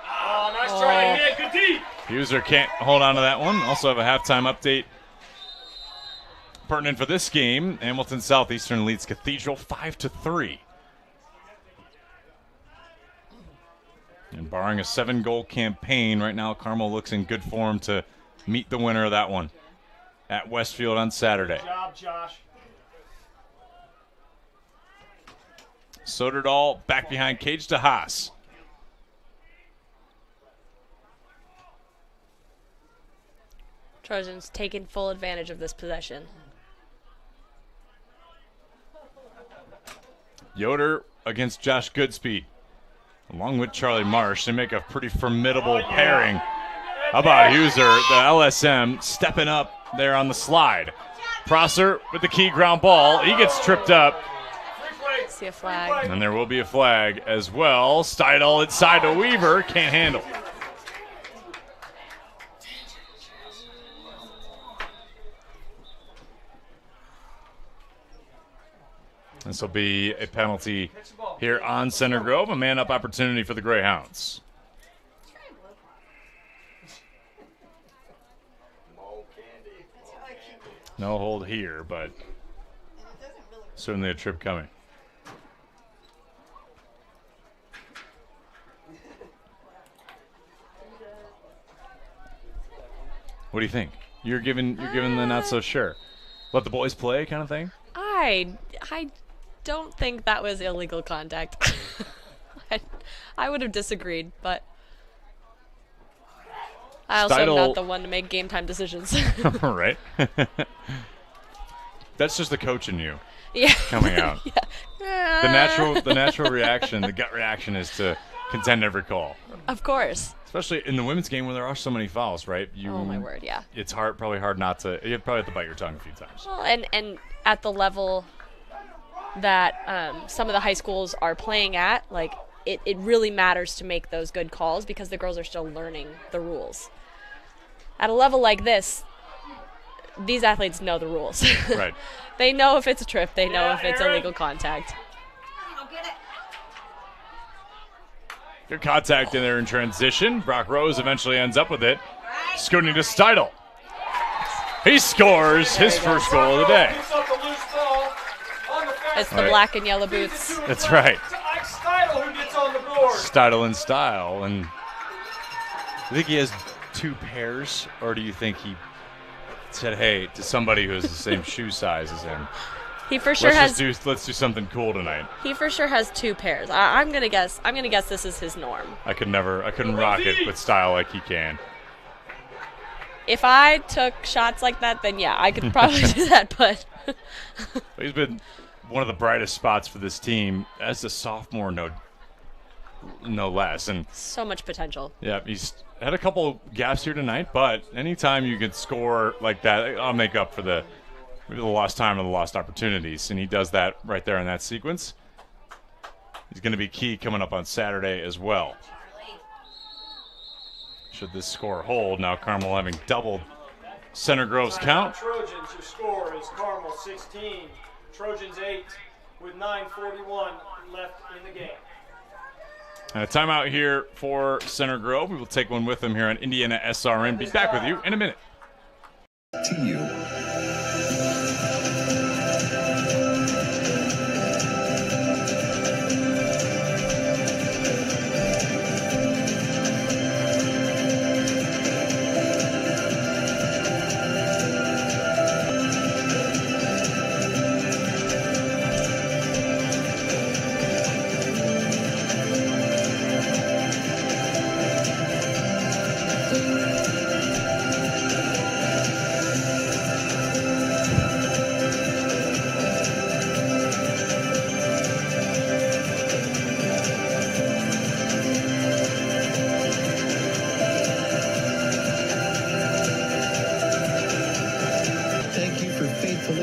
Oh, nice try, Nick. Good deep. User can't hold on to that one. Also have a halftime update pertinent for this game. Hamilton Southeastern leads Cathedral 5-3. And barring a 7-goal campaign, right now Carmel looks in good form to meet the winner of that one at Westfield on Saturday. Good job, Josh. Soderdahl back behind Cage to Haas. Trojans taking full advantage of this possession. Yoder against Josh Goodspeed, along with Charlie Marsh. They make a pretty formidable pairing. How about Huser, the LSM, stepping up there on the slide. Prosser with the key ground ball. He gets tripped up. See a flag. And there will be a flag as well. Steidel inside to Weaver. Can't handle. This will be a penalty here on Center Grove. A man-up opportunity for the Greyhounds. No hold here, but certainly a trip coming. What do you think? You're giving the not so sure. Let the boys play kind of thing? I don't think that was illegal contact. I would have disagreed, but I also am not the one to make game time decisions. Right. That's just the coach in you coming out. The natural reaction, the gut reaction is to contend every call. Of course. Especially in the women's game where there are so many fouls, right? Oh my word, yeah. It's probably hard not to. You probably have to bite your tongue a few times. Well, and at the level that some of the high schools are playing at, like it really matters to make those good calls because the girls are still learning the rules. At a level like this, these athletes know the rules. Right. They know if it's a trip. They know if it's illegal contact. Good contact in there in transition. Brock Rose eventually ends up with it. Scooting to Steidel. He scores his first goal of the day. It's the black and yellow boots. That's right. Steidel who gets on the board. Steidel in style. And do you think he has two pairs, or do you think he said, hey, to somebody who has the same shoe size as him? He for sure let's do something cool tonight. He for sure has two pairs. I'm gonna guess this is his norm. I couldn't rock it with style like he can. If I took shots like that, then yeah, I could probably do that. But he's been one of the brightest spots for this team as a sophomore, no less, and so much potential. Yeah, he's had a couple gaps here tonight, but anytime you can score like that, I'll make up for maybe the lost time or the lost opportunities, and he does that right there in that sequence. He's going to be key coming up on Saturday as well. Should this score hold, now Carmel having doubled Center Grove's count. Trojans, your score is Carmel 16, Trojans 8, with 9:41 left in the game. And a timeout here for Center Grove. We will take one with them here on IndianaSRN. Be back with you in a minute. to you.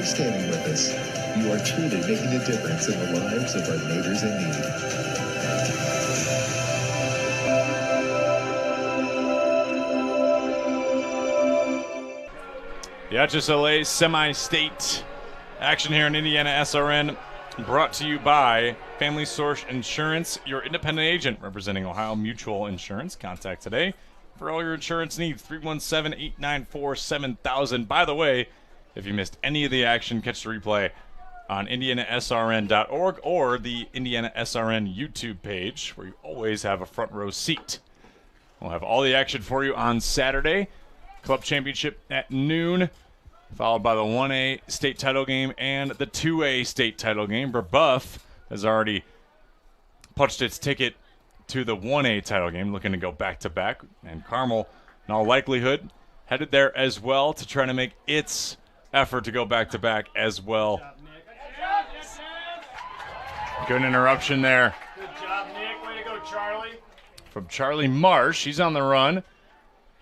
Standing with us. You are truly making a difference in the lives of our neighbors in need. The IHSLA semi-state action here in Indiana SRN, brought to you by Family Source Insurance, your independent agent representing Ohio Mutual Insurance. Contact today for all your insurance needs, 317-894-7000. By the way, if you missed any of the action, catch the replay on IndianaSRN.org or the IndianaSRN YouTube page, where you always have a front row seat. We'll have all the action for you on Saturday. Club championship at noon, followed by the 1A state title game and the 2A state title game. Brebeuf has already punched its ticket to the 1A title game, looking to go back-to-back. And Carmel, in all likelihood, headed there as well to try to make its effort to go back-to-back as well. Good interruption there. Good job, Nick. Way to go, Charlie. From Charlie Marsh. He's on the run.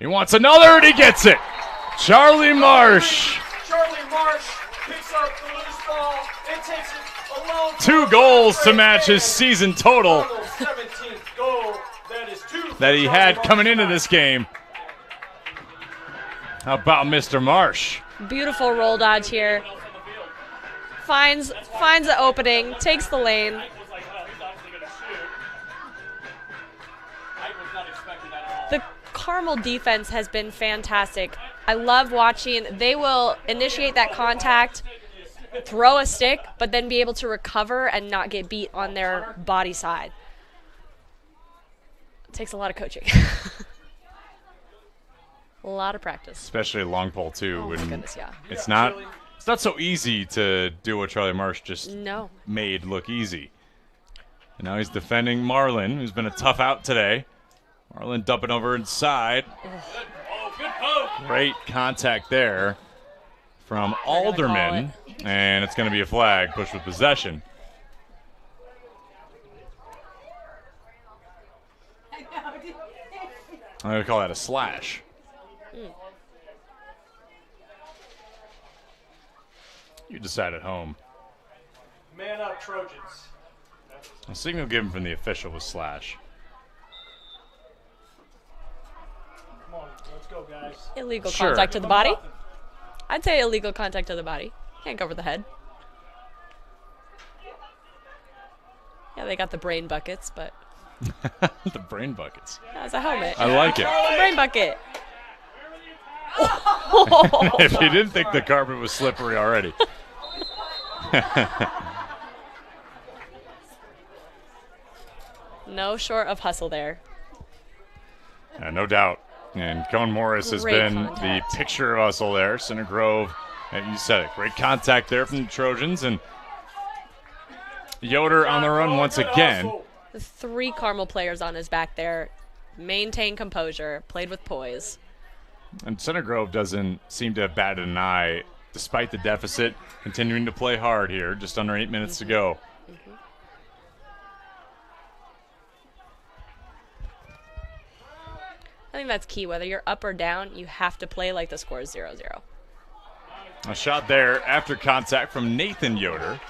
He wants another, and he gets it. Charlie Marsh. Charlie Marsh picks up the loose ball and takes it alone. 2 goals to match his season total 17th goal. That is 2 that he had coming into this game. How about Mr. Marsh? Beautiful roll dodge here. Finds the opening, takes the lane. The Carmel defense has been fantastic. I love watching. They will initiate that contact, throw a stick, but then be able to recover and not get beat on their body side. It takes a lot of coaching. A lot of practice. Especially a long pole, too. Oh, my goodness, yeah. It's not so easy to do what Charlie Marsh just made look easy. And now he's defending Marlin, who's been a tough out today. Marlin dumping over inside. Great contact there from Alderman. And it's going to be a flag, push with possession. I'm going to call that a slash. You decide at home. Man up, Trojans. A signal given from the official was slash. Come on, let's go, guys. Illegal contact to the body. I'd say illegal contact to the body. Can't go over the head. Yeah, they got the brain buckets, but... The brain buckets. That was a helmet. I like it. The brain bucket. If you didn't think the carpet was slippery already. No short of hustle there. No doubt. And Cone Morris has been the picture of hustle there. Center Grove, you said it. Great contact there from the Trojans. And Yoder on the run once again. 3 Carmel players on his back there. Maintain composure. Played with poise. And Center Grove doesn't seem to have batted an eye, despite the deficit, continuing to play hard here. Just under 8 minutes to go. I think that's key. Whether you're up or down, you have to play like the score is 0-0. A shot there after contact from Nathan Yoder.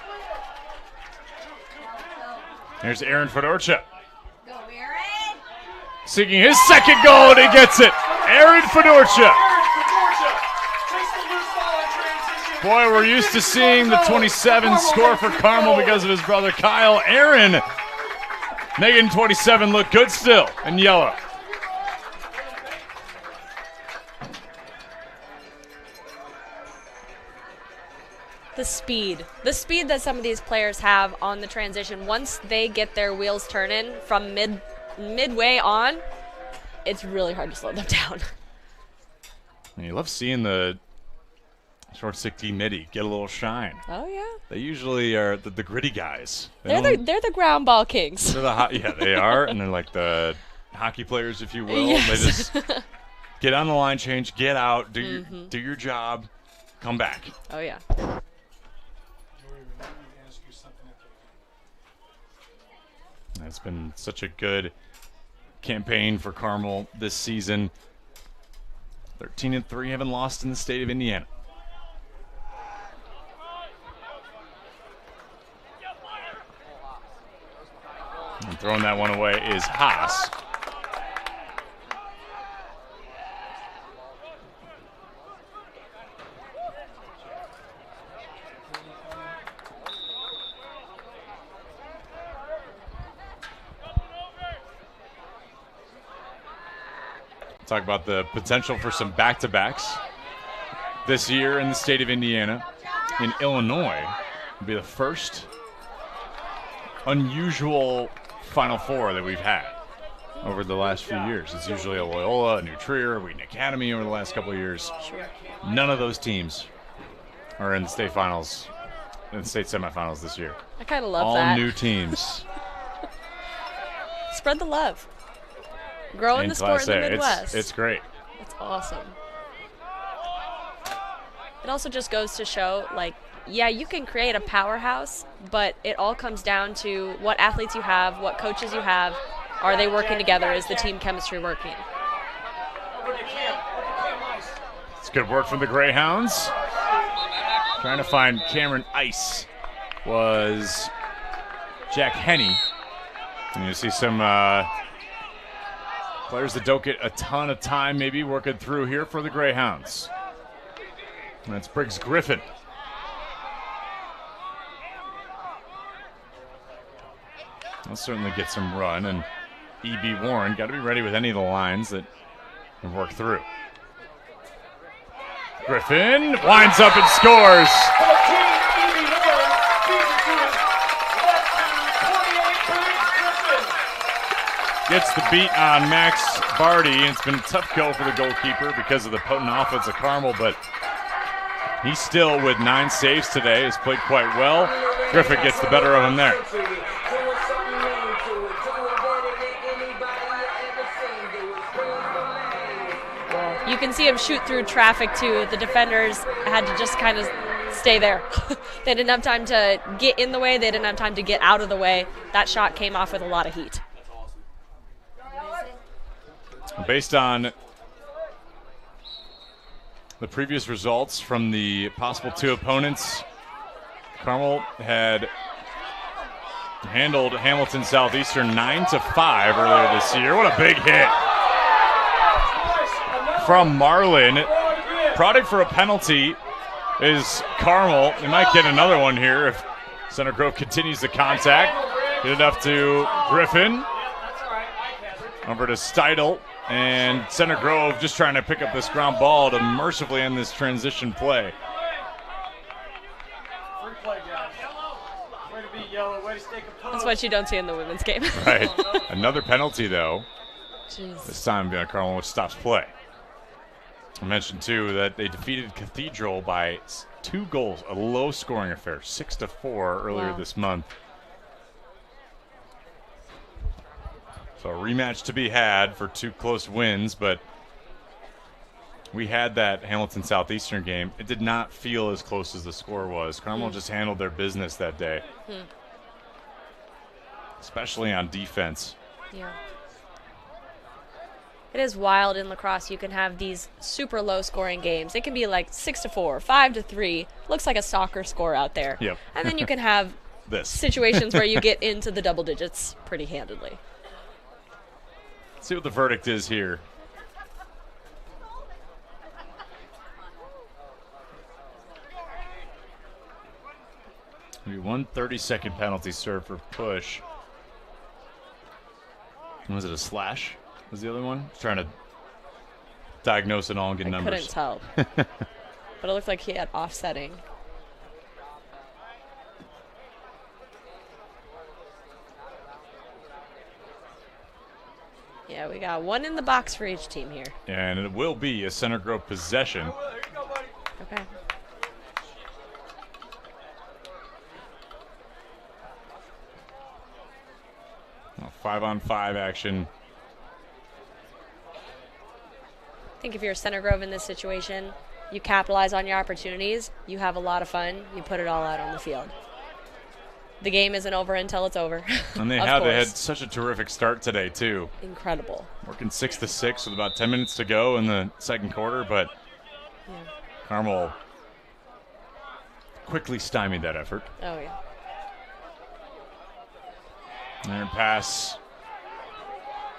Here's Aaron Fedorcha. Seeking his second goal, and he gets it. Aaron Fedorcha. Boy, we're used to seeing the 27 score for Carmel because of his brother Kyle. Aaron making 27 look good still in yellow. The speed that some of these players have on the transition, once they get their wheels turning from midway on, it's really hard to slow them down. And you love seeing the short 16 midi get a little shine. Oh yeah. They usually are the gritty guys. They're the ground ball kings. Yeah, they are, and they're like the hockey players, if you will. Yes. They just get on the line change, get out, do your job, come back. Oh yeah. It's been such a good campaign for Carmel this season. 13-3, haven't lost in the state of Indiana. And throwing that one away is Haas. Talk about the potential for some back-to-backs this year in the state of Indiana. In Illinois, will be the first unusual Final Four that we've had over the last few years. It's usually a Loyola, a New Trier, a Wheaton Academy over the last couple of years. Sure. None of those teams are in the state finals, in the state semifinals this year. I kind of love all that. All new teams. Spread the love. Growing the sport in the Midwest. It's great. It's awesome. It also just goes to show, like, yeah, you can create a powerhouse, but it all comes down to what athletes you have, what coaches you have. Are they working together? Is the team chemistry working? It's good work from the Greyhounds. Trying to find Cameron Ice was Jack Henney. And you see some players that don't get a ton of time maybe working through here for the Greyhounds. And that's Briggs Griffin. He'll certainly get some run, and E.B. Warren got to be ready with any of the lines that have worked through. Griffin winds up and scores. Gets the beat on Max Barty, and it's been a tough go for the goalkeeper because of the potent offense of Carmel, but he's still with 9 saves today, has played quite well. Griffin gets the better of him there. You can see him shoot through traffic, too. The defenders had to just kind of stay there. They didn't have time to get in the way. They didn't have time to get out of the way. That shot came off with a lot of heat. Based on the previous results from the possible 2 opponents, Carmel had handled Hamilton Southeastern 9-5 earlier this year. What a big hit from Marlin. Prodding for a penalty is Carmel. They might get another one here if Center Grove continues the contact. Get it up to Griffin. Over to Steidel. And Center Grove just trying to pick up this ground ball to mercifully end this transition play. Free play, guys. Way to be yellow. Way to stay composed. That's what you don't see in the women's game. Right. Another penalty, though. Jeez. This time, Carmel stops play. I mentioned, too, that they defeated Cathedral by 2 goals, a low-scoring affair, 6-4 earlier this month. So a rematch to be had for 2 close wins, but we had that Hamilton Southeastern game. It did not feel as close as the score was. Carmel just handled their business that day, especially on defense. Yeah. It is wild in lacrosse. You can have these super low-scoring games. It can be like 6-4, 5-3. Looks like a soccer score out there. Yep. And then you can have situations where you get into the double digits pretty handedly. Let's see what the verdict is here. Maybe 1 30-second penalty served for push. Was it a slash? Was the other one? Trying to diagnose it all and get numbers. Couldn't tell. But it looked like he had offsetting. Yeah, we got one in the box for each team here. And it will be a Center Grove possession. Okay. Well, 5-on-5 action. I think if you're Center Grove in this situation, you capitalize on your opportunities, you have a lot of fun, you put it all out on the field. The game isn't over until it's over. And they had such a terrific start today, too. Incredible. Working 6-6 with about 10 minutes to go in the second quarter, but Carmel quickly stymied that effort. Oh, yeah. And pass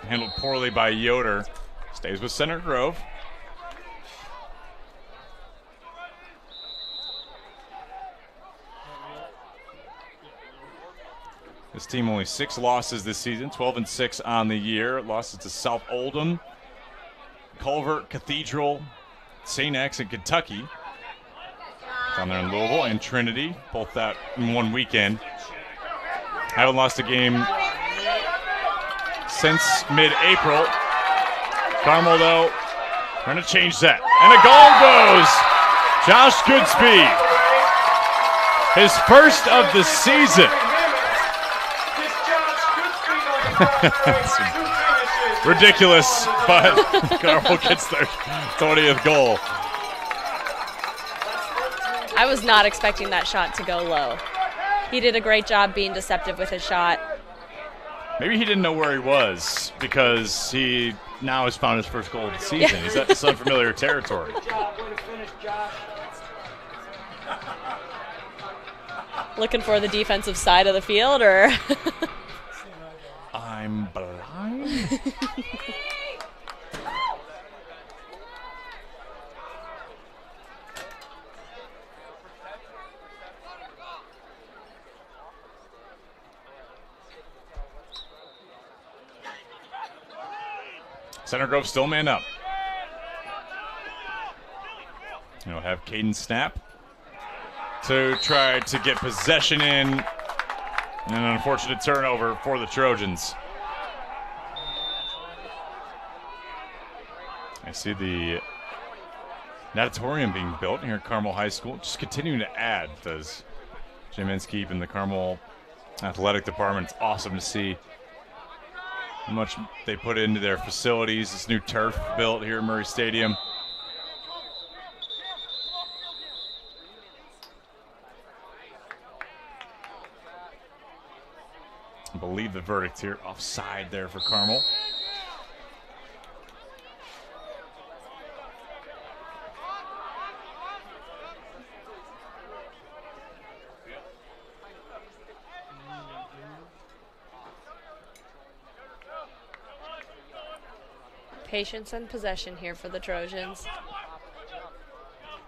handled poorly by Yoder. Stays with Center Grove. This team only 6 losses this season, 12-6 on the year. Losses to South Oldham, Culver, Cathedral, St. X, and Kentucky. Down there in Louisville and Trinity, both that in one weekend. Haven't lost a game since mid-April. Carmel, though, trying to change that. And a goal goes. Josh Goodspeed. His first of the season. Ridiculous, but Carmel gets their 20th goal. I was not expecting that shot to go low. He did a great job being deceptive with his shot. Maybe he didn't know where he was because he now has found his first goal of the season. He's at some unfamiliar territory. Looking for the defensive side of the field, or? I'm blind. Center Grove still man up. You'll have Caden snap to try to get possession in. And an unfortunate turnover for the Trojans. I see the natatorium being built here at Carmel High School. Just continuing to add, does Jim Inskeep and the Carmel Athletic Department. It's awesome to see how much they put into their facilities. This new turf built here at Murray Stadium. I believe the verdict here, offside there for Carmel. Patience and possession here for the Trojans.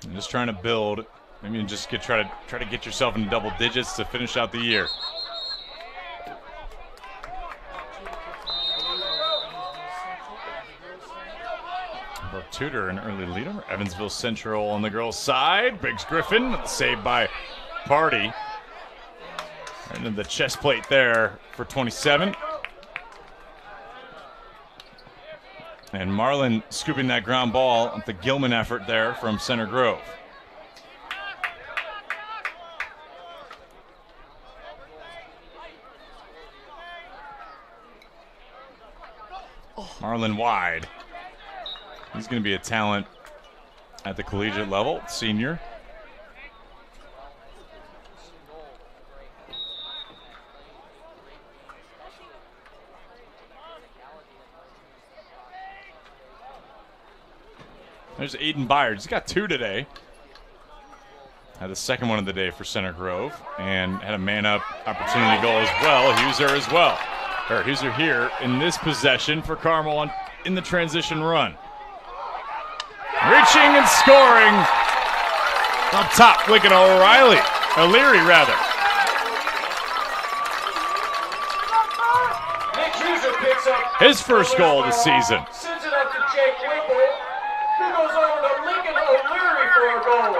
I'm just trying to build. Maybe just try to get yourself into double digits to finish out the year. Brooke Tudor, an early leader. Evansville Central on the girls' side. Biggs Griffin, saved by Party. Right into the chest plate there for 27. And Marlin scooping that ground ball at the Gilman effort there from Center Grove. Marlin wide. He's going to be a talent at the collegiate level, senior. There's Aiden Byard. He's got 2 today. Had the second one of the day for Center Grove and had a man-up opportunity goal as well. Huser here in this possession for Carmel in the transition run. Reaching and scoring up top, Lincoln O'Leary. Nick Huser picks up His first goal of the season. Sends it up to Jake Winkle. He goes over to Lincoln O'Leary for a goal.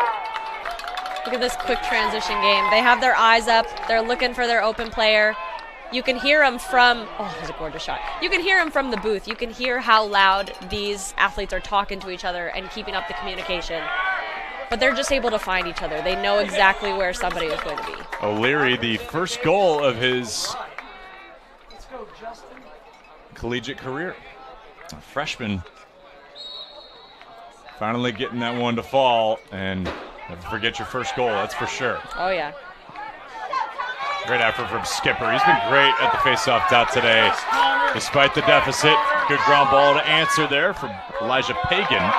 Look at this quick transition game. They have their eyes up. They're looking for their open player. You can hear them from, oh, that's a gorgeous shot. You can hear them from the booth. You can hear how loud these athletes are talking to each other and keeping up the communication. But they're just able to find each other. They know exactly where somebody is going to be. O'Leary, the first goal of his collegiate career. A freshman finally getting that one to fall, and never forget your first goal, that's for sure. Oh, yeah. Great effort from Skipper. He's been great at the faceoff dot today. Despite the deficit, good ground ball to answer there from Elijah Pagan.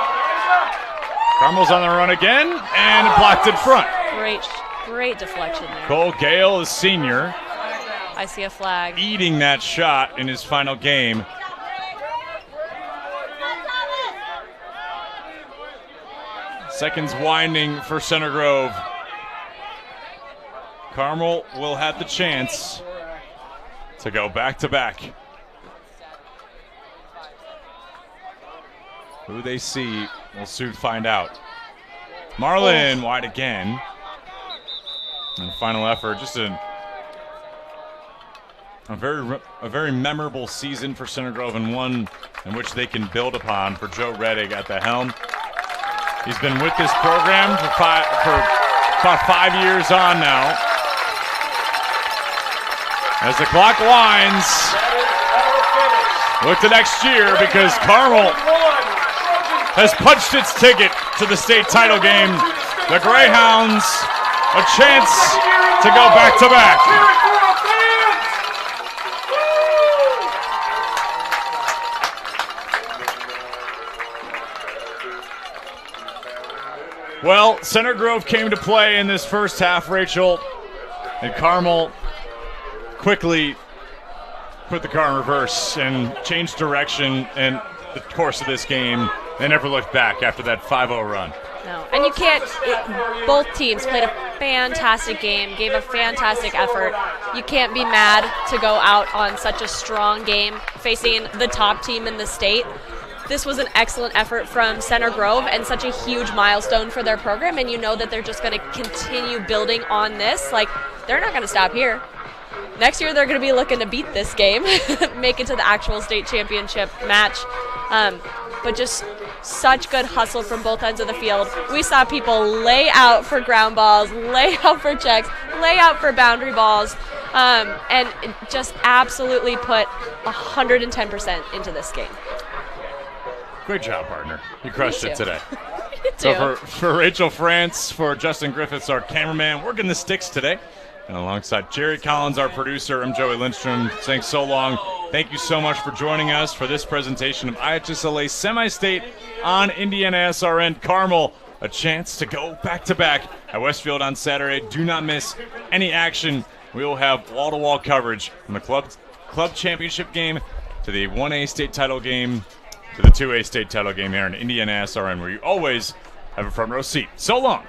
Carmel's on the run again, and blocked in front. Great deflection there. Cole Gale, the senior. I see a flag. Eating that shot in his final game. Seconds winding for Center Grove. Carmel will have the chance to go back-to-back. Who they see, we'll soon find out. Marlin wide again. And final effort, just a very memorable season for Center Grove, and one in which they can build upon for Joe Reddick at the helm. He's been with this program for about 5 years on now. As the clock winds, look to next year, because Carmel has punched its ticket to the state title game. The Greyhounds, a chance to go back-to-back. Well, Center Grove came to play in this first half, Rachel, and Carmel quickly put the car in reverse and changed direction in the course of this game. They never looked back after that 5-0 run. No, and you can't, both teams played a fantastic game, gave a fantastic effort. You can't be mad to go out on such a strong game facing the top team in the state. This was an excellent effort from Center Grove and such a huge milestone for their program, and you know that they're just going to continue building on this. Like, they're not going to stop here. Next year, they're going to be looking to beat this game, make it to the actual state championship match. But just such good hustle from both ends of the field. We saw people lay out for ground balls, lay out for checks, lay out for boundary balls, and just absolutely put 110% into this game. Great job, partner. You crushed it today. You So for Rachel France, for Justin Griffiths, our cameraman, working the sticks today. And alongside Jerry Collins, our producer, I'm Joey Lindstrom, saying so long. Thank you so much for joining us for this presentation of IHSLA Semi-State on IndianaSRN. Carmel, a chance to go back-to-back at Westfield on Saturday. Do not miss any action. We will have wall-to-wall coverage from the club championship game to the 1A state title game to the 2A state title game here in IndianaSRN, where you always have a front row seat. So long.